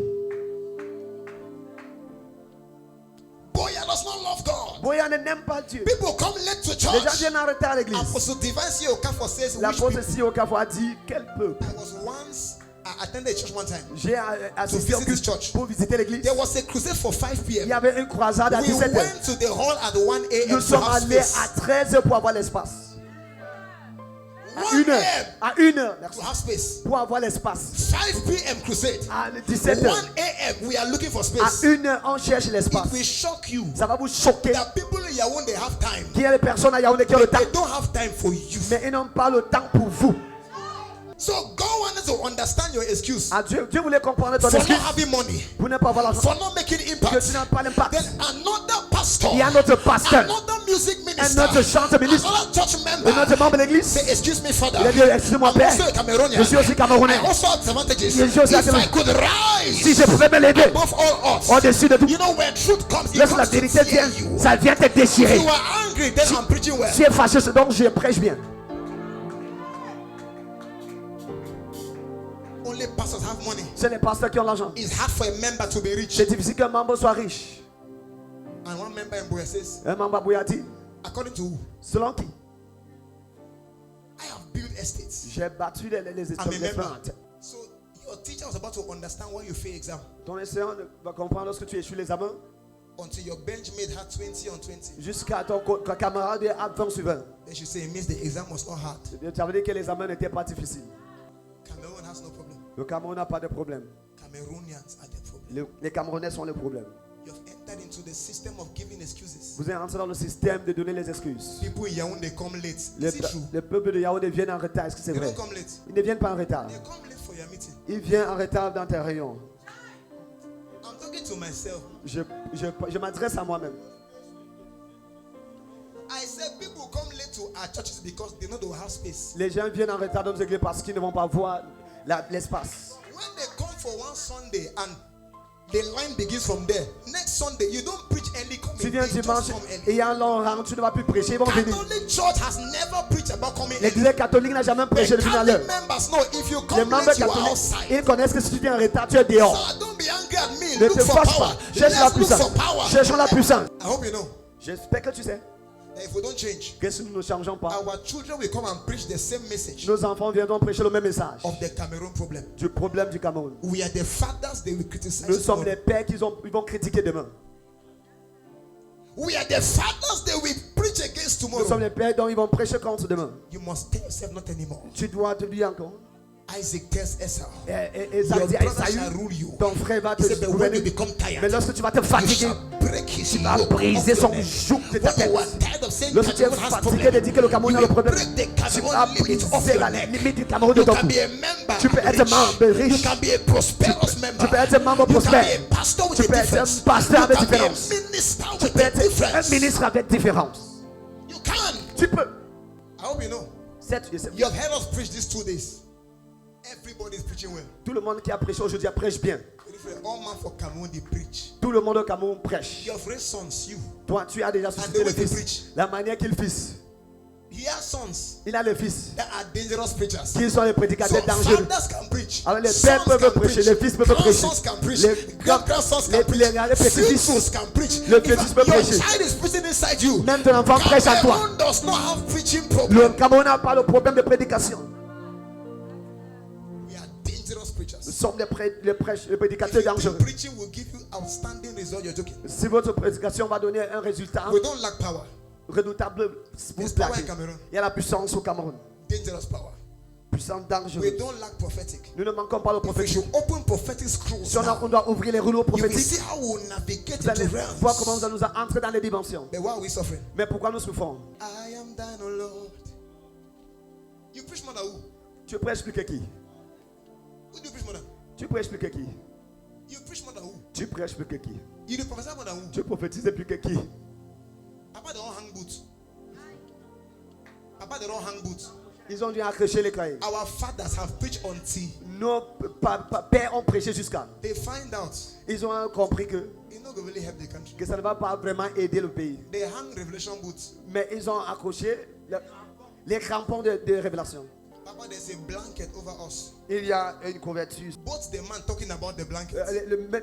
Boya does not love God. Boya ne n'aime pas Dieu. People come late to Les gens church. viennent en retard à l'église. Apostle Divine C. Okafor says, which L'apôtre people? Si Okafor a dit, quel peuple? I was once, I attended a church one time. J'ai assisté au visit this culte church. pour visiter l'église. There was a crusade for 5 Il y p.m. avait une croisade à We 17h. went to the hall at 1 a.m. Nous to sommes have allés space. à 13h pour avoir l'espace. À 1 1h. a.m. À 1h. to have space. Pour avoir l'espace. 5 p.m. crusade. À 1 17h. a.m. we are looking for À space. 1h, on cherche It l'espace. will shock you Ça va vous choquer. that people in Yaoundé have time. Qu'il y a des personnes à Yaoundé qui ont le temps. They don't have time for you. Mais ils n'ont pas le temps pour vous. So God wanted to understand your excuse Ah, Dieu voulait comprendre ton for excuse. not having money, Pour ne pas avoir l'argent. for not making Que impact. tu n'as pas l'impact. Then another pastor, Il y a notre pasteur. another music Un minister, autre chante ministre. another church Un member autre membre de l'église. say, excuse me, Father. Il a dit, excuse-moi, I'm Père. also a Cameroonian. Je suis aussi Camerounais. I also have advantages. Je suis aussi If I Camerounais. could rise Si je pouvais me lever above all odds, au-dessus de tout. you know when truth comes, it Lorsque la comes to vérité tear vient, you. ça vient te If déchirer. you are angry, then I'm preaching well. Tu es fâché, donc je prêche bien. Only pastors have money. C'est les pasteurs qui ont l'argent. It's hard for a member to be rich. C'est difficile qu'un membre soit riche. And one member in Boya says, Un membre à Bouyati, according to who? selon qui? I have built estates. J'ai battu les I'm a member. espérantes. So your teacher was about to understand when you fail exam Ton enseignant va comprendre lorsque tu échoues l'examen until your benchmate had 20 on 20. jusqu'à ton camarade à 20 sur 20. Then she say, it means the exam was not hard. Ça veut dire que l'examen n'était pas difficile. Cameroon has no problem. Le Cameroun n'a pas de problème. Cameroonians are the problem. Les Camerounais sont le problème. You have entered into the system of giving excuses. Vous êtes rentré dans le système de donner les excuses. People in Yaoundé come late. Is it true? Le peuple de Yaoundé viennent en retard. Est-ce que c'est They vrai? don't come late. Ils ne viennent pas en retard. They come late for your meeting. Ils viennent en retard dans tes réunions. I'm talking to myself. Je m'adresse à moi-même. said people come late to our churches because they know they will have space. Les gens viennent en retard dans nos églises parce qu'ils ne vont pas voir l'espace. When they come for one Sunday and the line begins from there, next Sunday you don't preach early. Come Tu in, viens just dimanche come et early. il y a un long rang, tu ne vas plus prêcher, ils vont venir. Catholic Church has never preached about coming early. L'église catholique n'a jamais prêché The de venir à l'heure. Catholic members know if you Les come membres late, you are catholiques, outside. ils connaissent que si tu viens en retard, tu es dehors. So don't be angry at me. Ne Look te for fâche power. pas. Cherche la Let's look puissance. for power. Cherchons la puissance. I hope you know J'espère que tu sais that if we don't change, que si nous ne changeons pas, our children will come and preach the same message nos enfants viendront prêcher le même message of the Cameroon problem. du problème du Cameroun. We are the fathers they will criticize. Nous sommes tomorrow. les pères qu'ils vont critiquer demain. We are the fathers they will preach against Nous sommes tomorrow. les pères dont ils vont prêcher contre demain. You must tell yourself not anymore. Tu dois te dire encore. Isaac tells Esau, Et ça your dit à brother Esaü, shall rule you. ton frère va te He said, but when you gouverner. become tired, Mais lorsque tu vas te you fatiguer, shall break his tu vas yoke briser off son your neck. joug de ta When you are tête. tired of saying Lorsque tu es Cameroon has fatigué problem, de dire que le Cameroun a you le problème, break the tu vas Cameroun limit off briser your la neck. limite du Cameroun de You ton can cou. be a member Tu peux être rich. membre You riche. can be a prosperous member. Tu peux être un membre You can prospère. be a pastor with Tu a peux être difference. un pasteur avec You can be a différence. minister Tu with peux a être un difference. ministre avec différence. You can. Tu peux. I hope you know. You have heard us preach these 2 days. Everybody is preaching well. Tout le monde qui a prêché aujourd'hui prêche bien. All man for Cameroon they preach. Tout le monde au Cameroun prêche. You have raised sons, you. Toi, tu as déjà suscité And le the way they fils. preach. La manière qu'il fils. He has sons Il a le fils. that are dangerous preachers. Qui sont les So prédicateurs dangereux. fathers can preach. Alors les Sons pères peuvent can prêcher, preach. les fils peuvent prêcher. Grandsons can preach. Les Great-grandsons can les preach. petits-fils, Siblings can preach. les If petits-fils peuvent your prêcher. child is preaching inside you, Même ton enfant prêche en toi. Cameroon does not have preaching Le problem. Cameroun n'a pas le problème de prédication. We are dangerous Nous preachers. sommes les prédicateurs If you dangereux. think preaching will give you outstanding results, you're joking. Si votre prédication va donner un résultat We don't lack power. redoutable, vous There's power plaquez. in Cameroon. Il y a la puissance au Cameroun. Dangerous power. Puissance We dangereuse. don't lack prophetic. Nous ne manquons pas le If we prophétique. should open prophetic scrolls Si on now, doit ouvrir les rouleaux you will prophétiques, see how we will navigate vous allez into voir comment nous realms. allons entrer dans les dimensions. But why are we suffering? Mais pourquoi nous souffrons? I am thine, O Lord. You preach more than who? Tu prêches plus que qui? Who do you preach more than? Tu prêches plus que qui? You preach more than who? Tu prêches plus que qui? You do prophesy more than who? Tu prophétises plus que qui? Papa, they don't hang boots. Papa, they don't hang boots. Ils ont dû accrocher les cahiers. Our fathers have preached until Nos pères ont prêché jusqu'à. they find out Ils ont compris it's not going to really help the country. que ça ne va pas vraiment aider le pays. They hang revelation boots. Mais ils ont accroché les crampons de révélation. Papa, there's a blanket over us. Il y a une couverture. Both the man talking about the blanket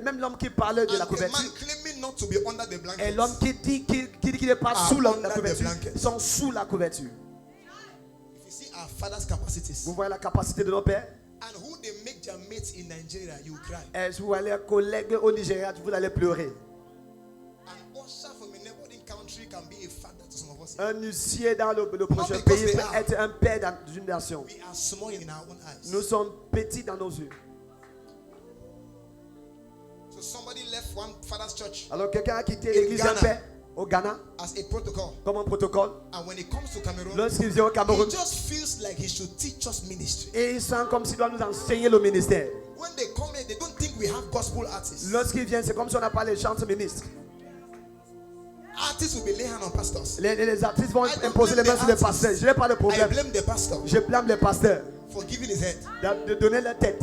Même l'homme qui parle de la and the man couverture claiming not to be under the et blanket. l'homme qui dit qu'il n'est pas Ah, sous la under the couverture, blanket. ils sont sous la couverture. If you see our father's capacities Vous voyez la capacité de nos pères. and who they make their mates in Nigeria, you will cry. Et vous voyez les collègues au Nigeria, vous allez pleurer. An usher from a neighboring country can be a father to some of us. Un huissier dans le prochain because pays they peut are. être un père dans une nation. We are small in our own eyes. Nous sommes petits dans nos yeux. So somebody left one father's church Alors quelqu'un a quitté In l'église d'un Ghana. père au Ghana as a protocol, comme un protocole. and when it comes to Cameroon, Lorsqu'il vient au Cameroun, he just feels like he should teach us ministry. et il sent comme s'il doit nous enseigner le ministère. When they come here, they don't think we have gospel artists. Lorsqu'il vient, c'est comme si on n'a pas les chants ministres. Artists will be laying hand on pastors. Les artistes vont I don't imposer les blame mains the sur les artists. pasteurs. Je n'ai pas de I problème. blame the pastor Je blâme les pasteurs for giving his head. de donner la tête.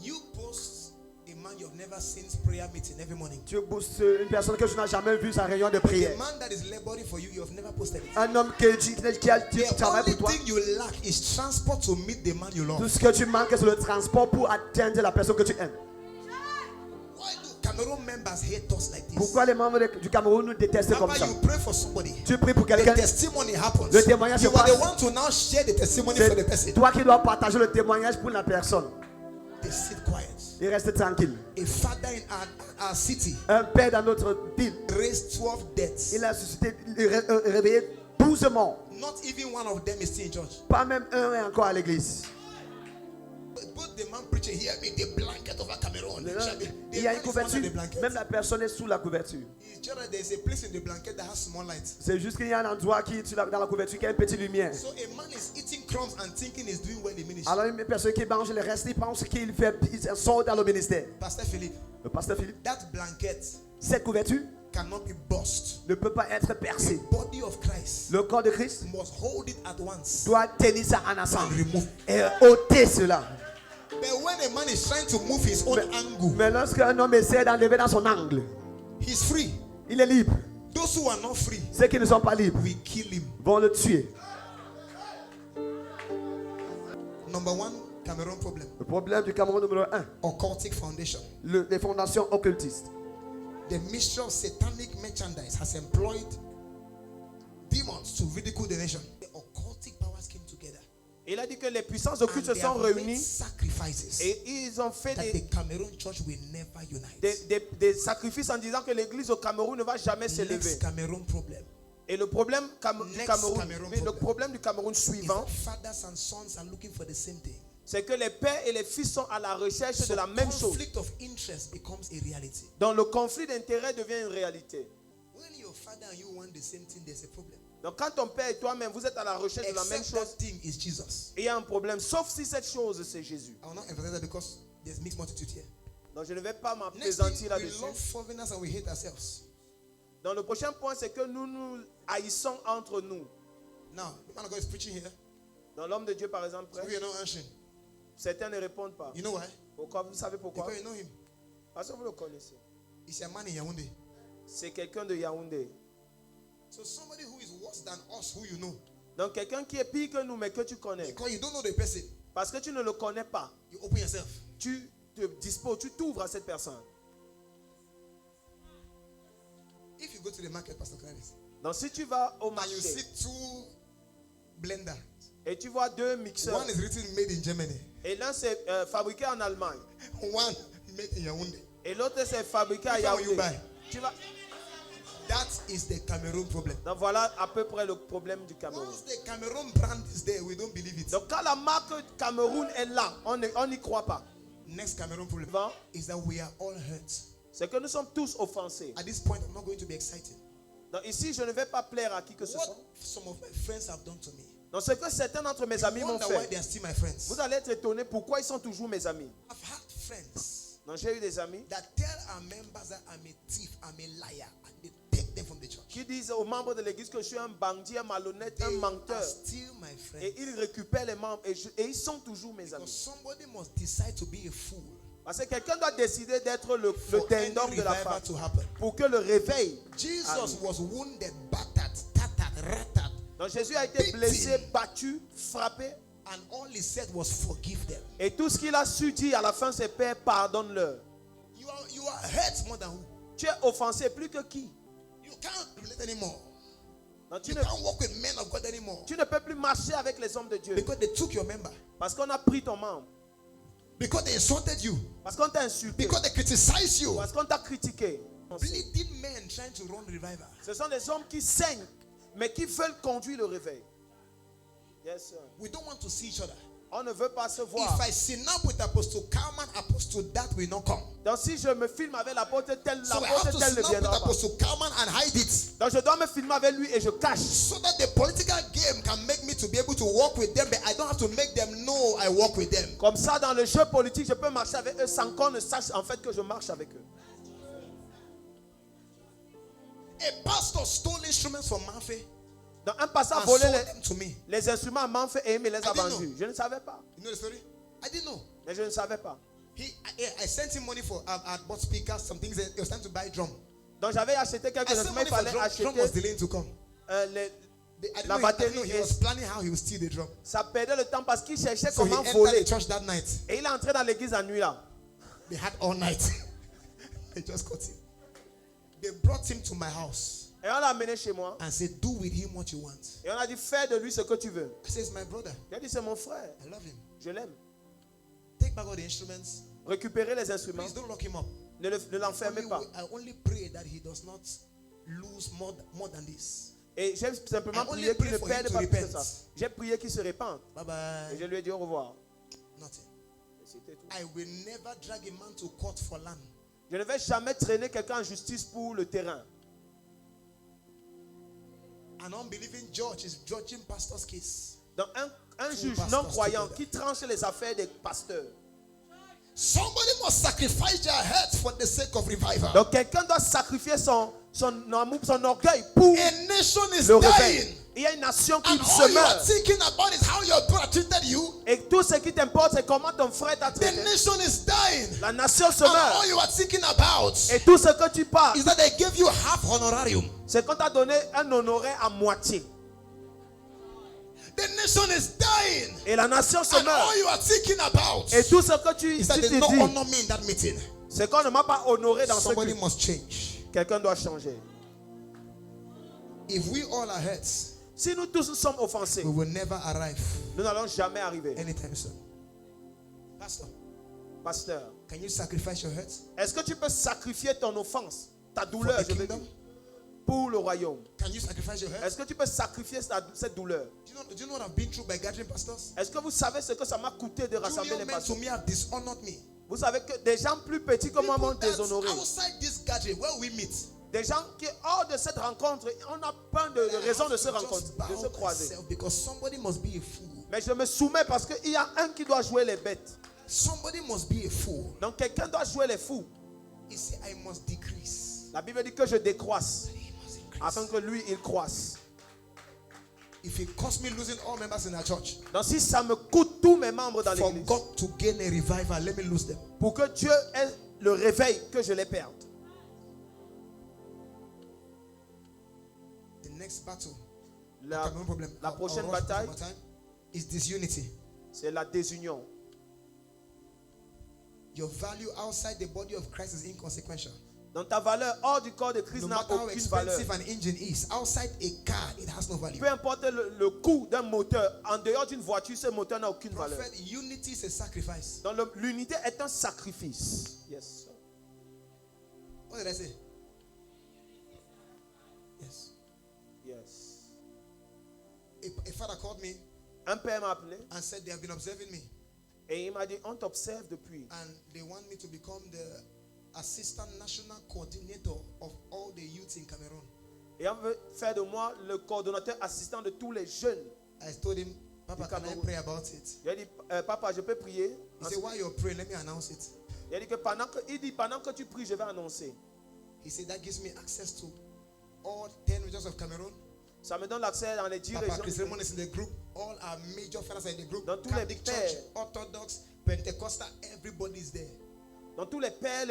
You post a man you've never seen prayer meeting every morning. Tu boostes une personne que tu n'as jamais vue sa réunion de prière. A man that is laboring for you, you have never posted it. Un homme qui The travaille only pour toi. thing you lack is transport to meet the man you Tout love. ce que tu manques, c'est le transport pour atteindre la personne que tu aimes. Why do Cameroon members hate us like this? Pourquoi les membres du Cameroun nous détestent comme Papa, ça? you pray for somebody. Tu pries pour The quelqu'un. testimony happens. Le témoignage You se are the passe. one to now share the testimony for the C'est person. toi qui dois partager le témoignage pour la personne. They sit quiet. Et reste tranquille. A father in our city Un père dans notre ville, raised 12 deaths. il a suscité, réveillé 12 morts. Not even one of them is still in church. Pas même un est encore à l'église. Both the man preaching here with the blanket over Cameroon. Il y a une The man is couverture. under the blanket. Même la personne est sous la couverture. It's just that there's a place in the blanket that has small lights. C'est juste qu'il y a un endroit dans la couverture qui a une petite lumière. So a man is eating crumbs and thinking he's doing well in ministry. Alors une personne qui mange le reste, il pense qu'il sort dans le ministère. Pastor Philip, Le pasteur Philippe, that blanket cette couverture, cannot be burst. ne peut pas être The percé. body of Christ Le corps de Christ must hold it at once doit tenir ça en and ensemble remove. et ôter cela. But when a man is trying to move his own angle, Mais lorsqu'un homme essaie d'enlever dans son angle, he's free. il est libre. Those who are not free, Ceux qui ne sont pas libres we kill him. vont le tuer. Number one, Cameroon problem. Le problème du Cameroun numéro 1, Occultic foundation. les fondations occultistes. The mystery of satanic merchandise has employed demons to ridicule the nation. The occultic powers came together Il a dit que les puissances occultes and se they sont have made réunies sacrifices et ils ont fait that the Cameroon church will never unite. des sacrifices en disant que l'église au Cameroun ne va jamais s'élever. Next Cameroon problem Et le problème, Next Cameroun, Cameroon oui, le problem. problème du Cameroun is suivant, that fathers and sons are looking for the same thing. c'est que les pères et les fils sont à la recherche So de la même chose. conflict of interest becomes a reality. Donc le conflit d'intérêts devient une réalité. When your father and you want the same thing, there's a problem. Donc quand ton père et toi-même, vous êtes à la recherche de la même Except chose, that thing is Jesus. il y a un problème. Sauf si cette chose, c'est Jésus. I will not emphasize that because there's mixed multitude here. Donc je ne vais pas Next m'appesantir thing, we là-dessus. love foreigners and we hate ourselves. Donc le prochain point, c'est que nous nous haïssons entre nous. Now, the man of God is preaching here. Dans l'homme de Dieu, par exemple, So we are not answering. certains ne répondent pas. You know why? Pourquoi? Vous savez pourquoi? Because you know him. Parce que vous le connaissez. He's a man in Yaoundé. C'est quelqu'un de Yaoundé. So somebody who is worse than us, who you know, Donc quelqu'un qui est pire que nous, mais que tu connais. because you don't know the person, Parce que tu ne le connais pas. you open yourself. Tu te disposes, tu t'ouvres à cette personne. If you go to the market, Pastor Clarence, Donc si tu vas au and you marché see two blenders, et tu vois deux mixeurs, one is written made in Germany, et l'un c'est fabriqué en Allemagne, one made in Yaoundé. et l'autre c'est fabriqué à Which one will you Yaoundé. buy? Tu vas... That is the Cameroon problem. Donc voilà à peu près le problème du Cameroun. Once the Cameroon brand is there, we don't believe it. Donc quand la marque Cameroun est là, on n'y croit pas. Next Cameroon problem Suivant, is that we are all hurt. c'est que nous sommes tous offensés. At this point, I'm not going to be excited. Donc ici, je ne vais pas plaire à qui que ce What soit. some of my friends have done to me. Donc ce que certains d'entre mes You amis m'ont wonder why fait, they are still my friends. vous allez être étonnés pourquoi ils sont toujours mes amis. I've had friends Donc j'ai eu des amis that tell our members that I'm a thief, I'm a liar, and they take them from the church. qui disent aux membres de l'église que je suis un bandit, un malhonnête, They un are menteur. still my friends. Et ils récupèrent les membres et ils sont toujours mes Because amis. somebody must decide to be a fool Parce que quelqu'un doit décider d'être le for any tendon de la revival femme to happen. pour que le réveil. Jesus arrive. was wounded, battered, tattered, rattered, Donc Jésus a été blessé, battu, frappé. and all he said was forgive them. Et tout ce qu'il a su dire à la fin, c'est Père, pardonne-leur. You are hurt more than who? Tu es offensé plus que qui? You can't relate anymore. Donc, You can't walk with men of God anymore. tu ne peux plus marcher avec les hommes de Dieu. Because they took your member. Parce qu'on a pris ton membre. Because they insulted you. Parce qu'on t'a insulté. Because they criticized you. Parce qu'on t'a critiqué. Bleeding men trying to run revival. Ce sont des hommes qui saignent, mais qui veulent conduire le réveil. Yes, sir. We don't want to see each other. On ne veut pas se voir. If I synap with Apostle Kalman, Apostle that will not come. Donc si je me filme avec l'apôtre tel, So I have l'apôtre to tel ne synap with viendra pas. Apostle Kalman and hide it. Donc je dois me filmer avec lui et je cache. So that the political game can make me to be able to walk with them, but I don't have to make them know I walk with them. Comme ça, dans le jeu politique, je peux marcher avec eux sans qu'on ne sache en fait que je marche avec eux. A pastor stole instruments from Mafe Donc un pasteur a and volé sold them to me. les instruments à Manfé et il me les a didn't vendus. know. Je ne savais pas. You know the story? I didn't know. Mais je ne savais pas. I sent him money for I bought speakers, some things. It was time to buy drum. Donc j'avais acheté quelques I sent instruments, money il for fallait drum. Drum was acheter delaying to come. les, I didn't la know, I didn't batterie. know he Et was planning how he would steal the drum. ça perdait le temps parce qu'il cherchait So he comment entered voler. the church that night. Et il est entré dans l'église la nuit là. They had all night. They just caught him. They brought him to my house Et on l'a amené chez moi. and said, "Do with him what you want." Et on a dit, fais de lui ce que tu veux. I said, "It's my brother. Il a dit, c'est mon frère. I love him. Je l'aime. Take back all the instruments. Récupérez les instruments. Please don't lock him up." Ne l'enfermez pas. I only pray that he does not lose more than this. Et j'ai simplement I only prié qu'il pray ne for perde him to pas plus que repent. ça. J'ai prié qu'il se répande. Bye Et je bye. lui ai dit au revoir. Nothing. Et c'était tout. I will never drag a man to court for land. Je ne vais jamais traîner quelqu'un en justice pour le terrain. An unbelieving judge is judging pastor's case. Donc un Two juge pastors non croyant together. qui tranche les affaires des pasteurs. Somebody must sacrifice their heads for the sake of revival. Donc quelqu'un doit sacrifier son amour, son orgueil pour A nation is le dying. réveil. Il y a une nation qui And se all you are meurt. thinking about is how your brother treated you. Et tout ce qui t'importe, c'est comment ton frère t'a The traité. nation is dying. La nation se And all meurt. you are thinking about Et tout ce que tu parles, is that they gave you half honorarium. c'est qu'on t'a donné un honoré à moitié. The nation is dying. Et la nation se And all meurt. you are thinking about Et tout ce que tu is that te they did not dis, honor me in that meeting. c'est qu'on ne m'a pas honoré dans ce Somebody culte. must change. Quelqu'un doit changer. If we all are hurt, Si nous tous sommes offensés, we will never arrive nous n'allons jamais arriver. anytime soon. Pastor, Pasteur, can you sacrifice your hurt est-ce que tu peux sacrifier ton offense, ta for douleur, the je veux kingdom? dire, pour le royaume? Can you sacrifice your hurt? Est-ce que tu peux sacrifier cette douleur? Do you know what I've been through by gathering pastors? Est-ce que vous savez ce que ça m'a coûté de rassembler Junior les men to pasteurs? me have dishonored me. Vous savez que des gens plus petits que moi m'ont People that's déshonoré. outside this gathering where we meet. Des gens qui, hors de cette rencontre, on a plein de raisons de se I have to rencontrer, just bow de se croiser. myself because somebody must be a fool. Mais je me soumets parce qu'il y a un qui doit jouer les bêtes. Somebody must be a fool. Donc quelqu'un doit jouer les fous. He said, I must decrease. La Bible dit que je décroisse He must increase. afin que lui, il croisse. If it costs me losing all members in our church, Donc si ça me coûte tous mes membres dans for l'église, God to gain a revival, let me lose them. pour que Dieu ait le réveil, que je les perde. The next battle, La, okay, no problem. la I'll prochaine rush bataille, my time, is disunity. c'est la désunion. Your value outside the body of Christ is inconsequential. Donc ta valeur hors du corps de Christ No n'a matter how aucune valeur. expensive an engine is, outside a car, it has no value. Peu importe le coût d'un moteur, en dehors d'une voiture, ce moteur n'a aucune valeur. Prophet, unity is a sacrifice. Donc l'unité est un sacrifice. Yes. What did I say? Yes. Yes. A father called me Un père m'a appelé and said they have been observing me et il m'a dit, on t'observe depuis. and they want me to become the assistant national coordinator of all the youths in Cameroon. Et on veut faire de moi le coordonnateur assistant de tous les jeunes. I told him, Papa, can I Cameroun. pray about it? Il a dit, papa, je peux prier. He said, while you're praying, let me announce it. Il a dit que pendant que tu pries, je vais annoncer. He said, that gives me access to all 10 regions of Cameroon. Ça me donne l'accès dans les 10 Papa, Chris régions. Raymond is in the group. All our major fathers are in the group. Dans tous les Catholic Church, pères. Orthodox, Pentecostal, everybody is there. Dans tous les pères,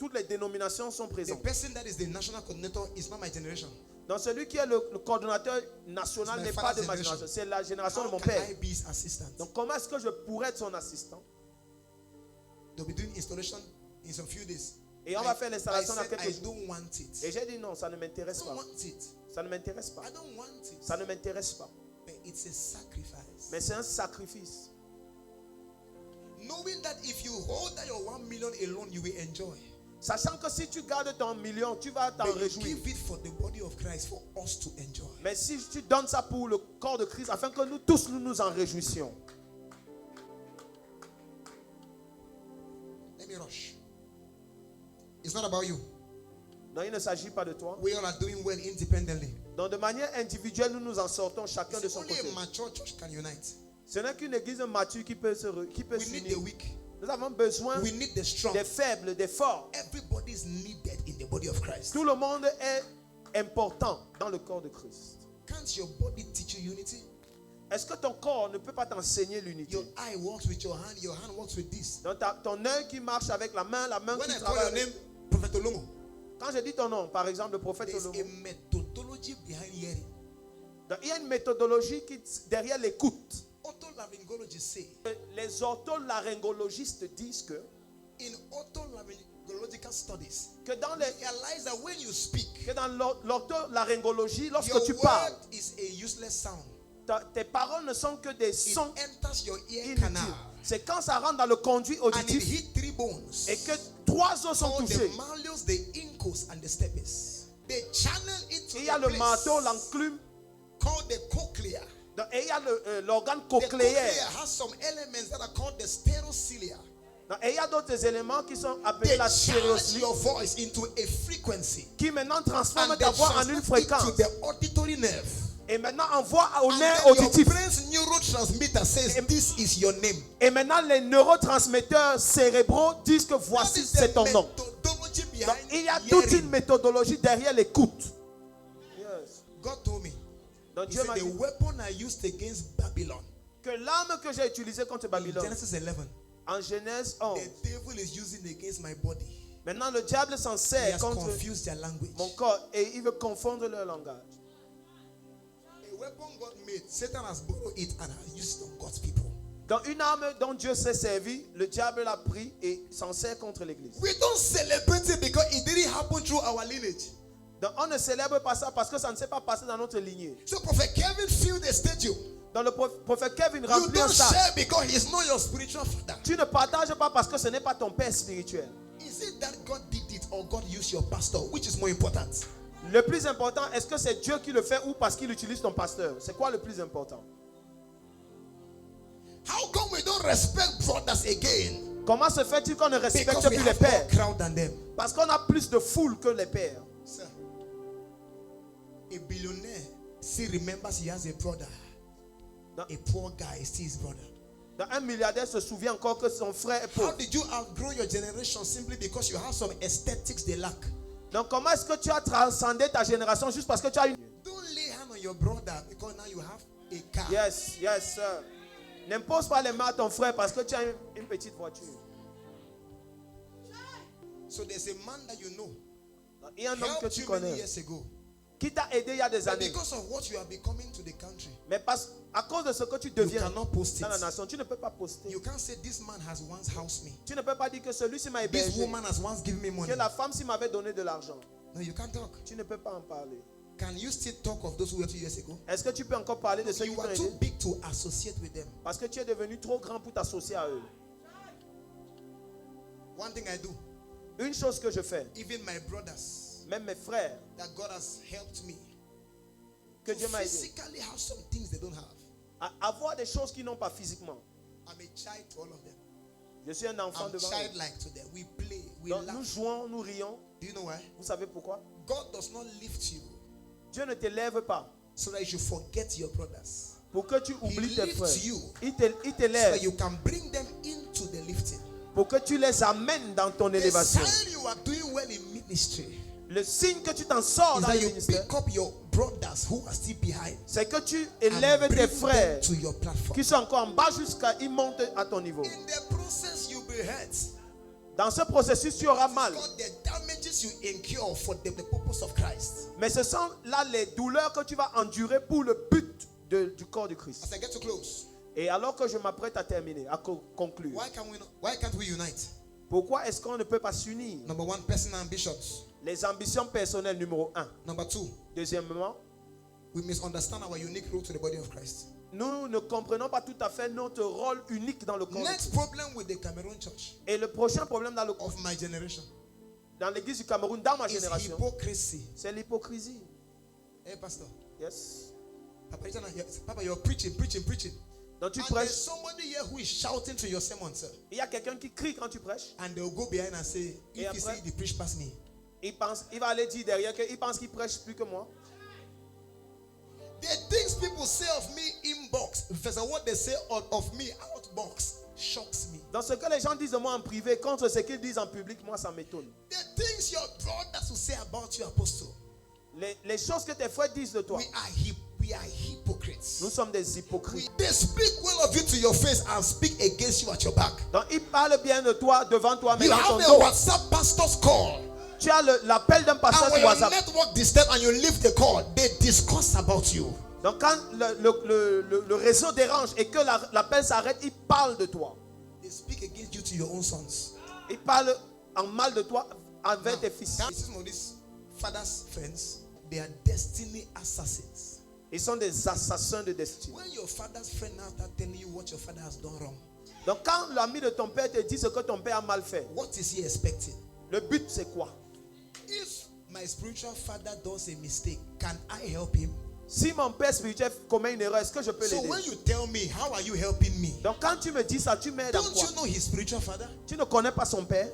toutes les dénominations sont The présentes. person that is the national coordinator is not my generation. Donc celui qui est le coordonnateur national It's my n'est pas father's de ma generation. génération, c'est la génération de How mon can père. I be his assistant? Donc comment est-ce que je pourrais être son assistant? They'll be doing installation in some few days. Et on va faire l'installation I dans said, quelques I jours. don't want it. Et j'ai dit non, ça ne I m'intéresse don't pas. want it. Ça ne m'intéresse pas. I don't want it. Ça ne m'intéresse pas. But it's a sacrifice. Mais c'est un sacrifice. Knowing that if you hold that your 1 million alone, you will enjoy. Sachant que si tu gardes ton million, tu vas t'en But you réjouir. give it for the body of Christ for us to enjoy. Mais si tu donnes ça pour le corps de Christ, afin que nous tous nous en réjouissions. Let me rush. It's not about you. Donc il ne s'agit pas de toi. We all are doing well independently. Donc de manière individuelle, nous nous en sortons chacun de It's son only côté. a mature church can unite. Ce n'est qu'une église mature qui peut We need the s'unir. weak. Nous avons besoin We need the strong. des faibles, des forts. Everybody is needed in the body of Christ. Tout le monde est important dans le corps de Christ. Can't your body teach you unity? Est-ce que ton corps ne peut pas t'enseigner l'unité? Your eye works with your hand works with this. Donc ton œil qui marche avec la main When qui I call travaille your avec... name, Prophet Olomo, Quand je dis ton nom, par exemple le prophète there's Solomo, a methodology behind hearing. donc, il y a une méthodologie qui derrière l'écoute. Otolaryngologists say, Les otolaryngologistes disent in otolaryngological studies, que dans les realize that when you speak, que dans l'otolaryngologie, lorsque your tu word parles, is a useless sound. tes paroles ne sont que des It sons enters your ear inutiles. canal C'est quand ça rentre dans le conduit and it auditif hit 3 bones. et que 3 os sont Called touchés. the malleus, the incus, and the stapes. They channel it to Il y a a le place marteau, l'enclume, called the cochlea. et il y a l'organe The cochlea cochléaire. has some elements that are called the stereocilia. Et il y a d'autres éléments qui sont appelés They la charge stéréosylie, your voice into a frequency qui maintenant transforme and ta they voix en une transmit it to fréquence. the auditory nerve. Et maintenant envoie au And nerf then your auditif. brain's neurotransmitter says, this is your name. Et maintenant les neurotransmetteurs cérébraux disent que That voici is c'est the ton nom. methodology Donc, behind il y a toute une hearing. méthodologie derrière l'écoute. Yes. God told me. Donc He Dieu said m'a the dit weapon I used against Babylon. que l'arme que j'ai utilisée contre In Babylone, Genesis 11. en Genèse 11, The devil is using against my body. maintenant le diable s'en He sert has contre confused their language. mon corps et il veut confondre leur langage. A weapon God made, Satan has borrowed it and has used it on God's people. Donc une arme dont Dieu s'est servi, le diable l'a pris et s'en sert contre l'église. We don't celebrate it because it didn't happen through our lineage. Donc on ne célèbre pas ça parce que ça ne s'est pas passé dans notre lignée. So Prophet Kevin filled the stadium. Donc le prophète Kevin You remplit un don't stade. share because he's not your spiritual father. Tu ne partages pas parce que ce n'est pas ton père spirituel. Is it that God did it or God used your pastor? Which is more important? Le plus important, est-ce que c'est Dieu qui le fait ou parce qu'il utilise ton pasteur? C'est quoi le plus important? How come we don't respect brothers again? Comment se fait-il qu'on ne respecte Because we plus les have more pères? crowd than them. Parce qu'on a plus de foule que les pères. Sir, a billionaire still remembers he has a brother. No. A poor guy is still his brother. Donc, un milliardaire se souvient encore que son frère est How pauvre. did you outgrow your generation simply because you have some aesthetics they lack? Donc comment est-ce que tu as transcendé ta génération juste parce que tu as une... Don't lay hand on your brother because now you have a car. Yes, yes, sir. N'impose pas les mains à ton frère parce que tu as une petite voiture. So there's a man that you know Donc, il y a un homme que helped tu you many connais years ago. qui t'a aidé il y a des But années. because of what you are becoming to the country, Mais à cause de ce que tu you deviens cannot post dans la it. nation, tu ne peux pas poster. You can't say this man has once housed me. Tu ne peux pas dire que celui-ci m'a This hébergé, woman has once given me money. que la femme-ci m'avait donné de l'argent. No, you can't talk. Tu ne peux pas en parler. Can you still talk of those who were 2 years ago? Est-ce que tu peux encore parler de ceux qui You t'ont are aidé? too big to associate with them. Parce que tu es devenu trop grand pour t'associer à eux. One thing I do, Une chose que je fais, even my brothers, même mes frères, that God has helped me que to Dieu m'a aidé, physically have some things they don't have. à avoir des choses qu'ils n'ont pas physiquement. I'm a child to all of them. Je suis un enfant I'm devant eux. childlike to them. We play, we Donc nous laugh. jouons, nous rions. Do you know why? Vous savez pourquoi? God does not lift you Dieu ne t'élève pas so that you should forget your brothers. pour que tu oublies tes lifts frères. you Il So t'élève that you can bring them into the lifting. pour que tu les amènes dans ton The élévation. sign you are doing well in ministry Le signe que tu t'en sors is dans that le you ministère, pick up your brothers who are still behind c'est que tu and élèves bring tes them frères to your platform. qui sont encore en bas jusqu'à ils montent à ton niveau. In the process, you'll be hurt. Dans ce processus, tu auras mal. God, the damages you incur for the purpose of Christ. Mais ce sont là les douleurs que tu vas endurer pour le but du corps du Christ. As I get to close, Et alors que je m'apprête à terminer, à conclure, why can't we unite? pourquoi est-ce qu'on ne peut pas s'unir? Number one, personal ambitions. Les ambitions personnelles, numéro 1. Number two, Deuxièmement, we misunderstand our unique role to the body of Christ. nous ne comprenons pas tout à fait notre rôle unique dans le corps. Next problem with the Cameroon church Et le prochain problème of my generation dans l'église du Cameroun, dans ma is génération, hypocrisy. c'est l'hypocrisie. Hey, Pastor. Yes. Papa, you're preaching. Donc tu And there's prêches, somebody here who is shouting to your sermon, sir. il y a quelqu'un qui crie quand tu prêches. And they'll go behind and say, Et if you après? say the preach past me. Il va aller dire derrière qu'il pense qu'il prêche plus que moi. The things people say of me inbox versus what they say of me outbox shocks me. Dans ce que les gens disent de moi en privé contre ce qu'ils disent en public, moi ça m'étonne. The things your brothers will say about you, apostle. Les choses que tes frères disent de toi, We are hypocrites. nous sommes des hypocrites. They speak well of you to your face and speak against you at your back. Donc ils parlent bien de toi devant toi, mais You dans have ton a dos, WhatsApp pastor's call. tu as l'appel d'un pasteur And when sur your WhatsApp. network disturb and you leave the call, they discuss about you. Donc quand le réseau dérange et que l'appel s'arrête, ils parlent de toi. They speak against you to your own sons. Ils parlent en mal de toi avec tes fils. Some of these fathers' friends, they are destiny assassins. Ils sont des assassins de destin. When your father's friend now start telling you what your father has done wrong, Donc quand l'ami de ton père te dit ce que ton père a mal fait, what is he expecting? le but c'est quoi? If my spiritual father does a mistake, can I help him? Si mon père spirituel commet une erreur, est-ce que je peux So l'aider? when you tell me, how are you helping me? Donc quand tu me dis ça, tu m'aides à Don't quoi? you know his spiritual father? Tu ne connais pas son père?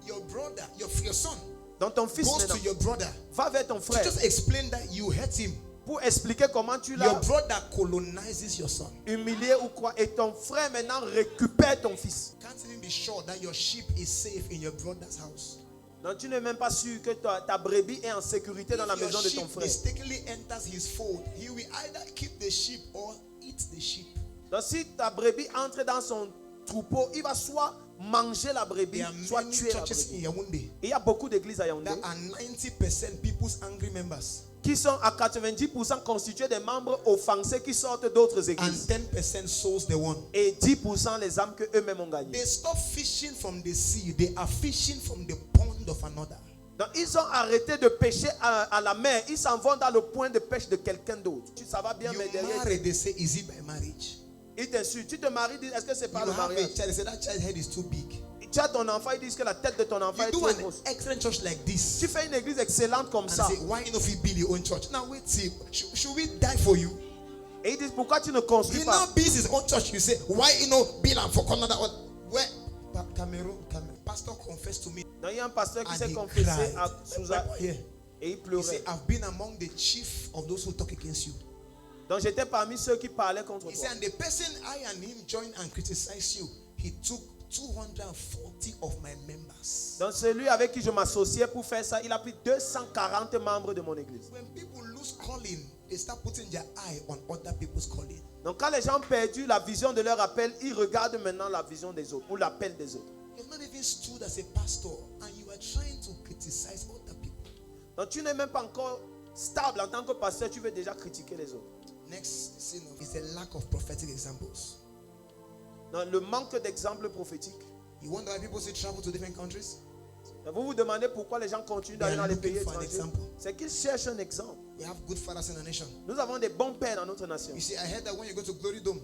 Your brother, your son Donc ton fils goes maintenant to your brother va vers ton to frère just explain that you hurt him. pour expliquer comment tu Your l'as brother colonizes your son. humilié ou quoi. Et ton frère maintenant récupère ton fils. Can't even be sure that your sheep is safe in your brother's house. Donc tu n'es même pas sûr que ta brebis est en sécurité dans la If your maison de ton sheep frère. mistakenly enters his fold, he will either keep the sheep or eat the sheep. Donc si ta brebis entre dans son troupeau, il va soit manger la brebis, There are soit many tuer la churches brebis. in Yaoundé Et il y a beaucoup d'églises à Yaoundé that are 90% people's angry members qui sont à 90% constitués des membres offensés qui sortent d'autres and églises. 10% souls they won. Et 10% les âmes que eux-mêmes ont gagnées. They stop fishing from the sea. They are fishing from the pond of another. Donc ils ont arrêté de pêcher à la mer. Ils s'en vont dans le point de pêche de quelqu'un d'autre. Ça va bien, You mais derrière, marry, they say, is it by marriage? ils t'insultent. Tu te maries, ils disent, est-ce que c'est pas You le have a mariage? child, they say that child's head is too big. Tu as ton enfant, ils disent que la tête de ton enfant You est do trop an grosse. excellent church like this. Tu fais une église excellente comme And ça. say, why you not fit build your own church? Now wait, see, should we die for you? Et ils disent, pourquoi tu ne construis He pas? now builds his own church. You say, why you know build and for another one? Where? Cameroon, pastor confessed to me. Donc il y a un pasteur qui And s'est he confessé cried. à Souza Yeah. et il He pleurait. said, I've been among the chief of those who talk against you. Donc j'étais parmi ceux qui parlaient contre He toi. said, and the person I and him joined and criticized you, he took 240 of my members. Donc celui avec qui je m'associais pour faire ça, il a pris 240 membres de mon église. When people lose calling, they start putting their eye on other people's calling. Donc quand les gens ont perdu la vision de leur appel, ils regardent maintenant la vision des autres ou l'appel des autres. You've not even stood as a pastor and you are trying to criticize other people. Donc tu n'es même pas encore stable en tant que pasteur, tu veux déjà critiquer les autres. Next sin is the lack of prophetic examples. Donc le manque d'exemples prophétiques. You wonder why people say travel to different countries? Donc, vous vous demandez pourquoi les gens continuent d'aller They dans are les pays looking for an étrangers. example. C'est qu'ils cherchent un exemple. We have good fathers in the nation. Nous avons des bons pères dans notre nation. You see, I heard that when you go to Glory Dome,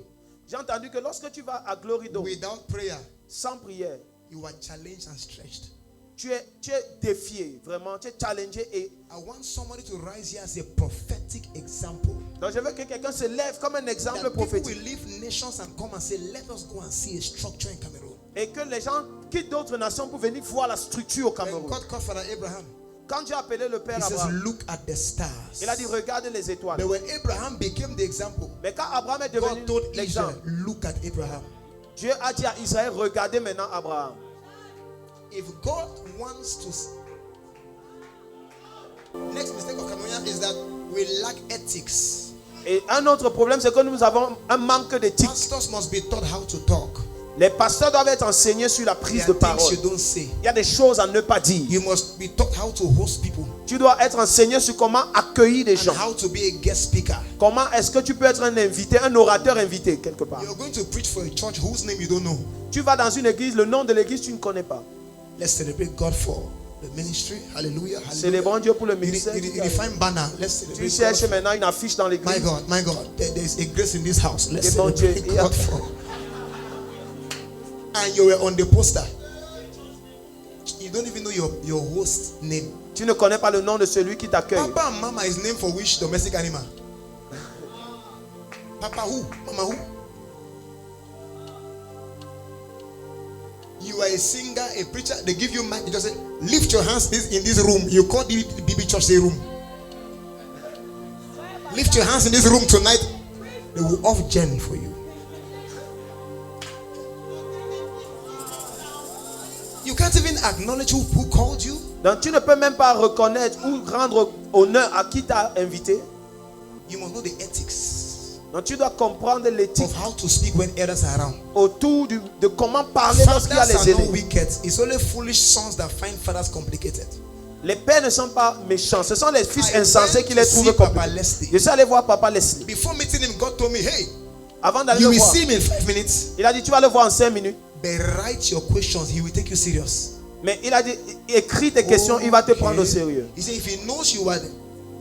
J'ai entendu que lorsque tu vas à Glory Dome, without prayer, sans prière, you are challenged and stretched. tu es défié, vraiment, tu es challengé. Et I want somebody to rise here as a prophetic example. donc je veux que quelqu'un se lève comme un exemple That people prophétique. will leave nations and come and say, let us go and see a structure in Cameroon. Et que les gens quittent d'autres nations pour venir voir la structure au When Cameroun. God called Father Abraham, Quand Dieu a appelé le he père says, Abraham, look at the stars. il a dit regarde les étoiles. But when Abraham became the example, Mais quand Abraham est devenu God told Israel, l'exemple, look at Abraham. Dieu a dit à Israël, regardez maintenant Abraham. If God wants to... Next mistake of Cameroonians is that we lack ethics. Et un autre problème, c'est que nous avons un manque d'éthique. Pastors must be taught how to talk. Les pasteurs doivent être enseignés sur la There prise de are things parole. you don't say. Il y a des choses à ne pas dire. You must be taught how to host people Tu dois être enseigné sur comment accueillir des and gens. how to be a guest speaker. Comment est-ce que tu peux être un invité, un orateur invité quelque part. You're going to preach for a church whose name you don't know. Tu vas dans une église, le nom de l'église tu ne connais pas. Let's celebrate God for the ministry. Hallelujah. Célébrons Dieu pour le You ministère. define banner. Let's Tu celebrate cherches God. maintenant une affiche dans My l'église. God, there's a grace in this house. Let's Et bon Dieu, celebrate God for. And you were on the poster. You don't even know your host name. Tu ne connais pas le nom de celui qui t'accueille. Papa and Mama is named for which domestic animal? Papa who? Mama who? You are a singer, a preacher. They give you mic. You just say, lift your hands in this room. You call the BB Church say room. Lift your hands in this room tonight. They will off gen for you. You can't even acknowledge who called you. Donc tu ne peux même pas reconnaître ou rendre honneur à qui t'a invité. You must know the ethics Donc tu dois comprendre l'éthique of how to speak when others are around. autour de comment parler lorsqu'il y a Fathers les are not aînés. wicked. It's only foolish sons that find fathers complicated. Les pères ne sont pas méchants. Ce sont les fils I insensés went qui to les see trouvent Papa compliqués. Leslie. Je suis allé voir Papa Leslie. Before meeting him, God told me, hey, Avant d'aller you le will voir, see him in 5 minutes. il a dit tu vas le voir en 5 minutes. But write your questions. He will take you serious. Mais il a dit écris tes questions, il va te prendre au Okay. sérieux. He said, if he knows you are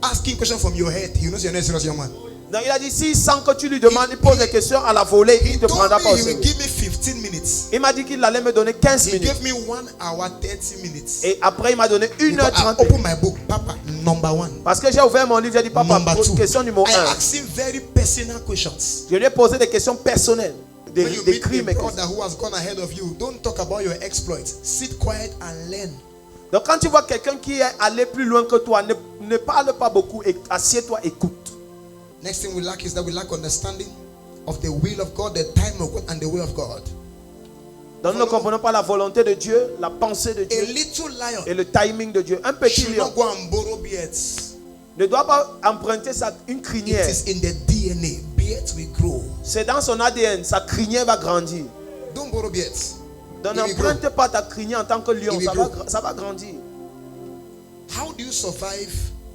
asking questions from your head, he knows you're not a serious young man. Donc il a dit si sans que tu lui demandes, il pose des questions à la volée, il He ne te told prendra pas me au he will sérieux. give me 15 minutes. Il m'a dit qu'il allait me donner 15 He minutes. gave me 1 hour 30 minutes. Et après il m'a donné Because I 1h30. opened my book, Papa, number 1. Parce que j'ai ouvert mon livre, j'ai dit papa, Number 2. question numéro I 1. asked him very personal questions. Je lui ai posé des questions personnelles. When you meet D'écrire a mes questions. brother who has gone ahead of you, don't talk about your exploits. Sit quiet and learn. Donc quand tu vois quelqu'un qui est allé plus loin que toi, ne parle pas beaucoup et assieds-toi, écoute. Next thing we lack is that we lack understanding of the will of God, the time of God, and the way of God. Donc nous ne comprenons pas la volonté de Dieu, la pensée de A Dieu little lion et le timing de Dieu. Un petit should lion not go and borrow beards. ne doit pas emprunter une It crinière. is in the DNA. Beards will grow. C'est dans son ADN, sa crinière va grandir. Don't borrow beards. Donc It will n'emprunte pas ta crinière en tant que lion, It will ça va grandir. How do you survive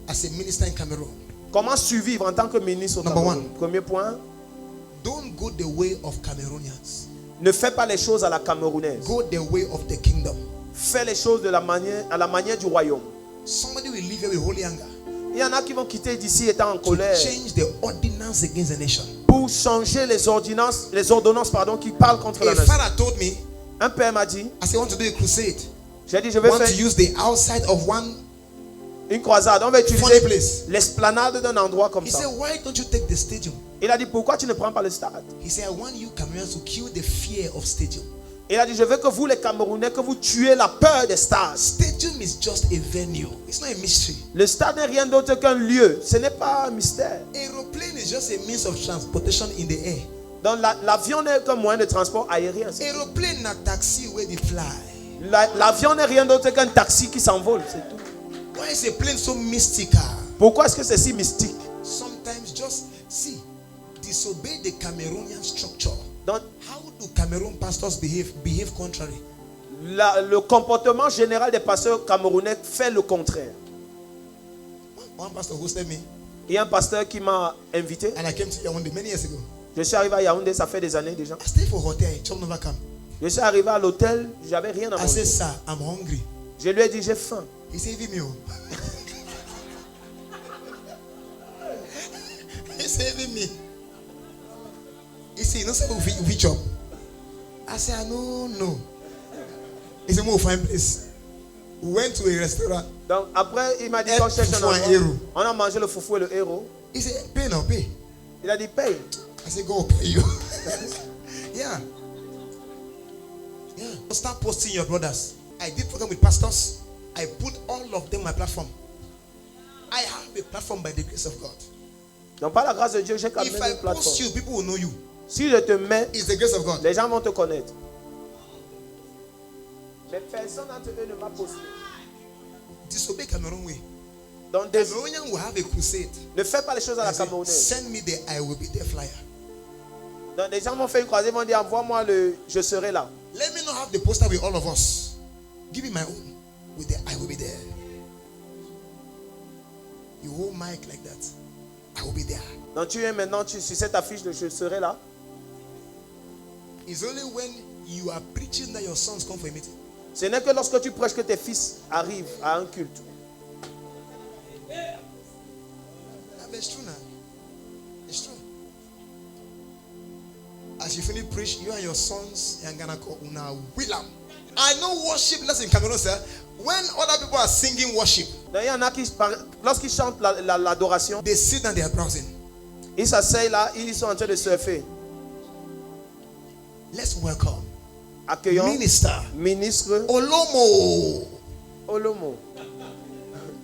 as a minister in Cameroon? Comment survivre en tant que ministre au Number Cameroun? one. Premier point, Don't go the way of Cameroonians. ne fais pas les choses à la camerounaise. Go the way of the kingdom. Fais les choses à la manière du royaume. Somebody will live here with holy anger Il y en a qui vont quitter d'ici étant en to colère change the ordinance against the nation. pour changer les ordonnances qui parlent contre la A nation. father told me, Un père m'a dit, I said, I want to do a crusade. j'ai dit, je vais Want to faire use the outside of one une croisade. On va funny utiliser place. l'esplanade d'un endroit comme He ça. said, why don't you take the stadium? Il a dit, pourquoi tu ne prends pas le stade? He said, I want you Cameroonians to kill the fear of stadium. Il a dit, je veux que vous les Camerounais, que vous tuez la peur des stades. Stadium is just a venue. It's not a mystery. Le stade n'est rien d'autre qu'un lieu. Ce n'est pas un mystère. Aeroplane is just a means of transportation in the air. Donc l'avion n'est qu'un moyen de transport aérien. Aeroplane na taxi where they fly. L'avion n'est rien d'autre qu'un taxi qui s'envole, c'est tout. Why is a plane so mystical? Pourquoi est-ce que c'est si mystique? Sometimes just see, disobey the Cameroonian structure. Donc How do Cameroon pastors behave contrary? le comportement général des pasteurs camerounais fait le contraire. One pastor hosted me Il y a un pasteur qui m'a invité. and I came to Yaoundé many years ago. Je suis arrivé à Yaoundé, ça fait des années déjà. I stayed for hotel, chop never come. Je suis arrivé à l'hôtel, j'avais rien à I said, manger. sir, I'm hungry. Je lui ai dit, j'ai faim. He said, even me. He said, even me. He said, no, sir, we chop. I said, no. He said, we'll find place. We went to a restaurant. Donc après, il m'a dit qu'on cherche un Foufou, un endroit. héros. On a mangé le foufou et le héros. He said, pay now, pay. Il a dit, paye. I said, go pay you. Yeah. Start posting your brothers. I did program with pastors. I put all of them on my platform. I have a platform by the grace of God. Donc par la grâce de Dieu, j'ai quand If même I une plateforme. post you, people will know you. Si je te mets, It's the grace of God. les gens vont te connaître. Mais personne d'entre eux ne m'a posté. Disobey Cameroon way. Donc Cameroonian will have a crusade. ne fais pas les choses à la I say, camerounaise. send me the I will be there flyer. Donc des gens m'ont fait une croisée, ils m'ont dit, envoie-moi le je serai là. Let me not have the poster with all of us. Give me my own with the I will be there. You hold mic like that. I will be there. Donc tu es maintenant sur cette affiche de je serai là. It's only when you are preaching that your sons come for a meeting. Ce n'est que lorsque tu prêches que tes fils arrivent à un culte. It's true now. It's true. As you finish preach, you and your sons are gonna call una Willam. I know worship less in Cameroon, sir. When other people are singing worship, Donc il y en a qui, lorsqu'ils chantent l'adoration, they sit down, they are browsing. ils s'asseyent là, ils sont en train de surfer. Let's welcome Accueillons Minister ministre Olomo. Olomo.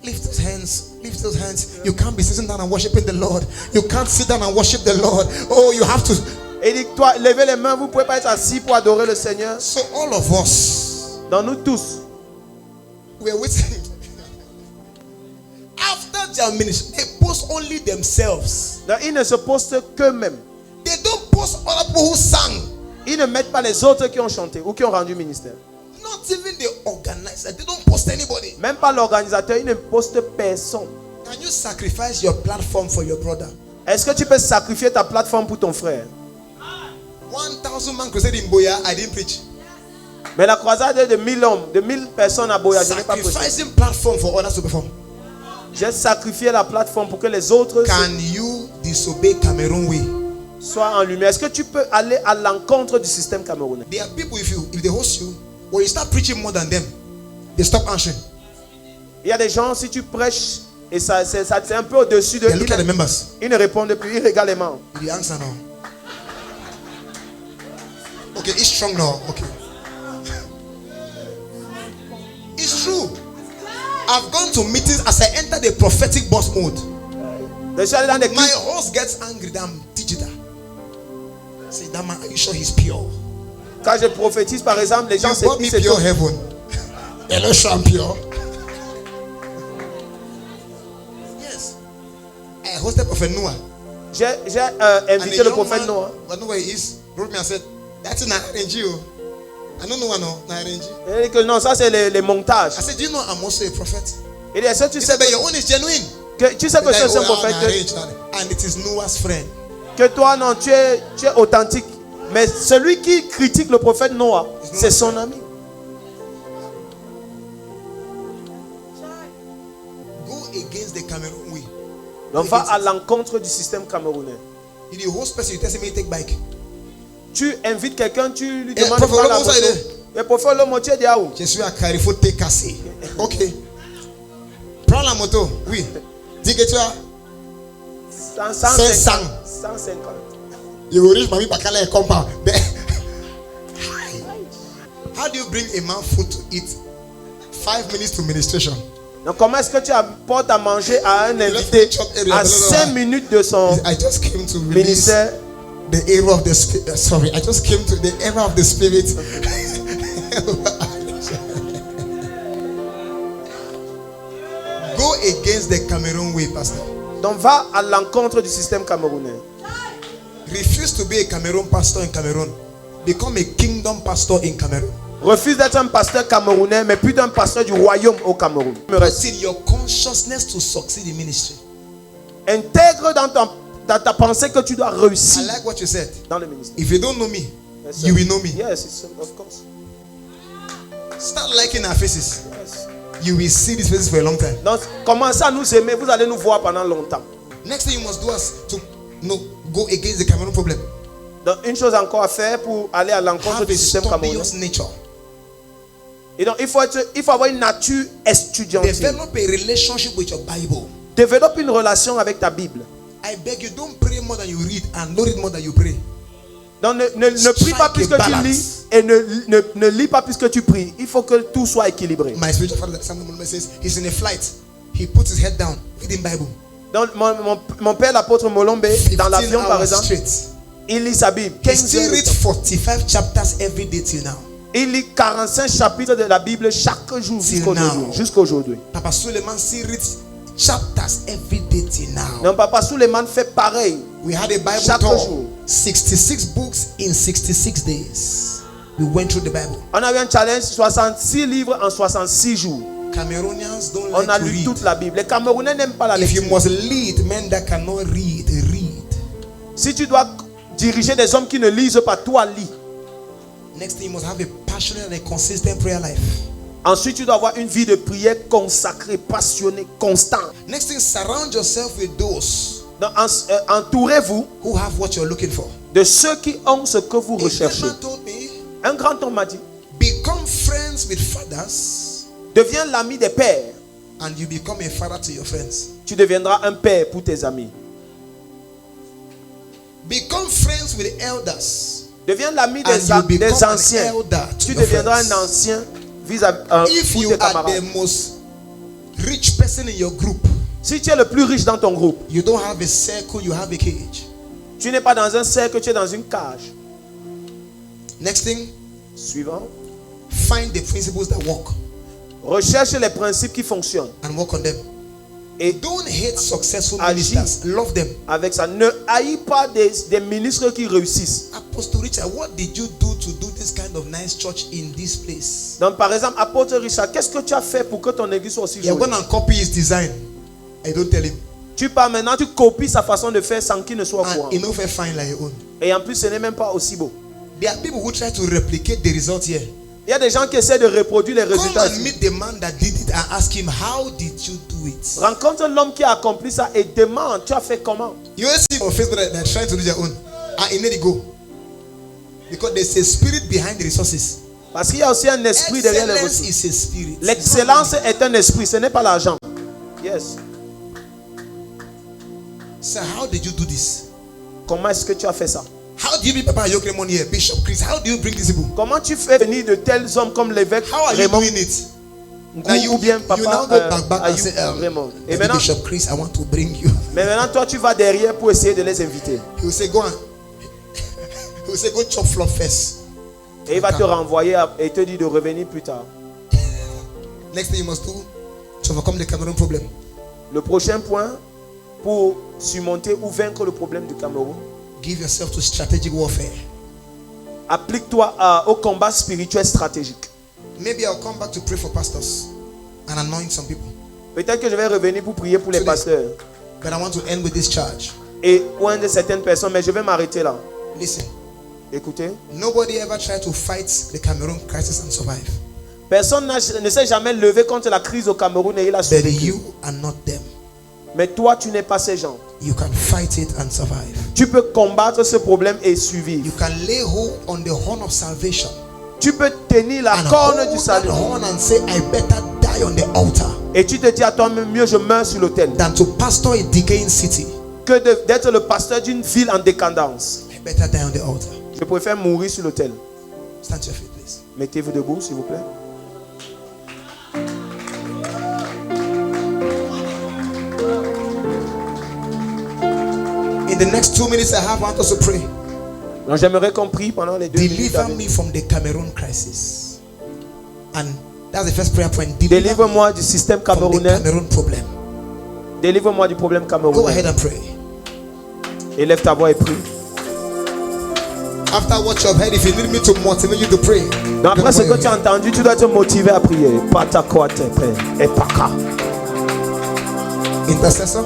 Lift those hands. Lift those hands. You can't be sitting down and worshiping the Lord. You can't sit down and worship the Lord. Oh, you have to. Et dit, toi, levez les mains, vous ne pouvez pas être assis pour adorer le Seigneur. So all of us, Dans nous tous, we're waiting. After their ministry, they post only themselves. donc, ils ne se postent qu'eux-mêmes. They don't post other people who sang. Ils ne mettent pas les autres qui ont chanté ou qui ont rendu ministère. Not even the organizer. They don't post anybody. Même pas l'organisateur, il ne poste personne. Can you sacrifice your platform for your brother? Est-ce que tu peux sacrifier ta plateforme pour ton frère? 1,000 man crusade in Boya, I didn't preach. Mais la croisade de 1000 hommes, de 1000 personnes à Boya, je n'ai pas prêché. Sacrificing platform for others to perform. J'ai sacrifié la plateforme pour que les autres Can you disobey Cameroon way? soient en lumière. Est-ce que tu peux aller à l'encontre du système camerounais? There are people, if they host you, when you start preaching more than them, they stop answering. Il y a des gens, si tu prêches, et c'est un peu au-dessus de... They look at the members. Ils ne répondent plus, ils regardent les membres. The answer now. Okay, it's strong now. Okay. It's true. I've gone to meetings as I enter the prophetic boss mode. Je suis allé dans des My clips. host gets angry that I'm digital. Say, that man, are you sure he's pure? Quand je prophétise, par exemple, les gens You se bought me disent pure heaven. Hello, champion. Yes. I hosted Prophet Noah. J'ai invité le prophète Noah. I know where he is. Wrote me and said, that's in RNG. I don't know what no RNG. Il dit que non, ça c'est les montages. I said, do you know I'm also a prophet? Il dit, est-ce que tu He sais said, but your own is genuine. tu sais que je suis un prophète, And it is Noah's friend. que toi non, tu es authentique. Mais celui qui critique le prophète Noah, c'est son ami. Go against the Cameroon way. Donc va à l'encontre du système camerounais. If the host person, you tell me take bike. Tu invites quelqu'un, tu lui Eh, demandes de prophète prendre la Lomo, moto. ça, il Le prophète Lomo, tu es de où? Je suis à Carrefour T-Cassé. Ok. Prends la moto. Oui. Dis que tu as 150. You will reach Mami Bakala and come back. How do you bring a man food to eat? 5 minutes to ministration. Donc comment est-ce que tu apportes à manger à un invité à 5 minutes de son I just came to release ministère? the era of the spirit. Sorry, I just came to the era of the spirit. Go against the Cameroon way, Pastor. Donc va à l'encontre du système camerounais. Refuse to be a Cameroon pastor in Cameroon. Become a kingdom pastor in Cameroon. Refuse d'être un pasteur camerounais, mais plus d'un pasteur du royaume au Cameroun. Put in your consciousness to succeed in ministry. Intègre dans ta pensée que tu dois I réussir like what you said. dans le ministère. If you don't know me, Yes, sir. you will know me. Yes, of course. Start liking our faces. Yes. You will see these faces for a long time. Donc commencez à nous aimer, vous allez nous voir pendant longtemps. Next thing you must do is to go against the Cameroon problem. Donc une chose encore à faire pour aller à l'encontre Have du a système camerounais. studious nature. Et donc il faut avoir une nature estudiantine. Develop a relationship with your Bible. Développe une relation avec ta Bible. I beg you, don't pray more than you read and don't read more than you pray. Donc ne prie pas plus que tu lis et ne lis pas plus que tu pries. Il faut que tout soit équilibré. My spiritual father, Samuel Molombe, says he's in a flight. He puts his head down, reading Bible. Donc mon père l'apôtre Molombe, dans l'avion par exemple, straight. il lit sa Bible. He still reads 45 chapters every day till now. Il lit 45 chapitres de la Bible chaque jour jusqu'aujourd'hui. Papa Suleiman still reads chapters every day till now. Donc Papa Suleiman fait pareil. We had a Bible Chaque tour. jour. 66 books in 66 days. We went through the Bible. On a eu un challenge 66 livres en 66 jours. Cameroonians don't On like a to lu read. toute la Bible. Les Camerounais n'aiment pas la If you lecture. must lead men that cannot read, read. Si tu dois diriger des hommes qui ne lisent pas, toi lis. Next thing, you must have a passionate and a consistent prayer life. Ensuite, tu dois avoir une vie de prière consacrée, passionnée, constante. Next thing, surround yourself with those Donc, entourez-vous who have what you're looking for. de ceux qui ont ce que vous A recherchez. man told me, Un grand homme m'a dit, become friends with fathers deviens l'ami des pères. and you become a father to your friends. Tu deviendras un père pour tes amis. Become friends with elders Deviens l'ami and you des become an anciens. elder to Tu your deviendras friends. un ancien vis-à-vis If pour you tes are camarades. the most rich person in your group, Si tu es le plus riche dans ton groupe, you don't have a circle, you have a cage. tu n'es pas dans un cercle, tu es dans une cage. Next thing, Suivant. find the principles that work Recherche les principes qui fonctionnent. and work on them. Et Don't hate successful Agis. ministers. Love them. avec ça, ne haïs pas des ministres qui réussissent. Apostle Richard, what did you do to do this kind of nice church in this place? Donc par exemple, apôtre Richard, qu'est-ce que tu as fait pour que ton église soit aussi You're jolie? going to copy his design. I don't tell him. Tu pars maintenant, tu copies sa façon de faire sans qu'il ne soit au courant. And he don't fine like your own. Et en plus, ce n'est même pas aussi beau. There are people who try to replicate the result here. Il y a des gens qui essaient de reproduire les Come résultats. and meet the man that did it and ask him, how did you do it? Rencontre l'homme qui a accompli ça et demande, tu as fait comment? You always see on Facebook that they're trying to do their own. And in it go. Because there's a spirit behind the resources. Parce qu'il y a aussi un esprit derrière les Excellence ressources. is a spirit. L'excellence est un esprit, ce n'est pas l'argent. Yes. So how did you do this? Comment est-ce que tu as fait ça? How do you bring Papa Yoke Raymond here, Bishop Chris? How do you bring these people? Comment tu fais venir de tels hommes comme l'évêque How are you Raymond doing it? Ngou Now you, ou bien you Papa now go back and Ayou say, Raymond? Et Maybe maintenant, Bishop Chris, I want to bring you. mais maintenant, toi, tu vas derrière pour essayer de les inviter. He will say, go on. He will say, go chop flop first. Et il va te renvoyer et te dire de revenir plus tard. Next thing you must do to overcome the Cameroon problem. Le prochain point pour surmonter ou vaincre le problème du Cameroun, Give yourself to strategic warfare. applique-toi au combat spirituel stratégique. Maybe I'll come back to pray for pastors and anoint some people. Peut-être que je vais revenir pour prier pour les Today. pasteurs But I want to end with this charge. et oindre certaines personnes, mais je vais m'arrêter là. Listen, Écoutez, nobody ever tried to fight the Cameroon crisis and survive. personne ne s'est jamais levé contre la crise au Cameroun et il a But survécu. you are not them. Mais toi, tu n'es pas ces gens. You can fight it and survive. Tu peux combattre ce problème et survivre. You can lay hold on the horn of salvation Tu peux tenir la and corne hold du that salut. horn and say, I better die on the altar Et tu te dis à toi-même, mieux je meurs sur l'autel than to pastor a decaying city. que d'être le pasteur d'une ville en décadence. I better die on the altar. Je préfère mourir sur l'autel. Stand to your feet, please. Mettez-vous debout, s'il vous plaît. In the next 2 minutes I have, I want us to pray. Donc j'aimerais qu'on prie pendant les 2 minutes. Deliver avec- me from the Cameroon crisis. And that's the first prayer point. Deliver me Délivre-moi du système from the camerounais. Cameroon problem. Délivre-moi du problème Go ahead camerounais. and pray. Élève ta voix et prie. After what you have heard, if you need me to motivate you to pray, Donc après ce then que tu as entendu, tu dois te motiver à prier. Patakoate, et paka. intercessor.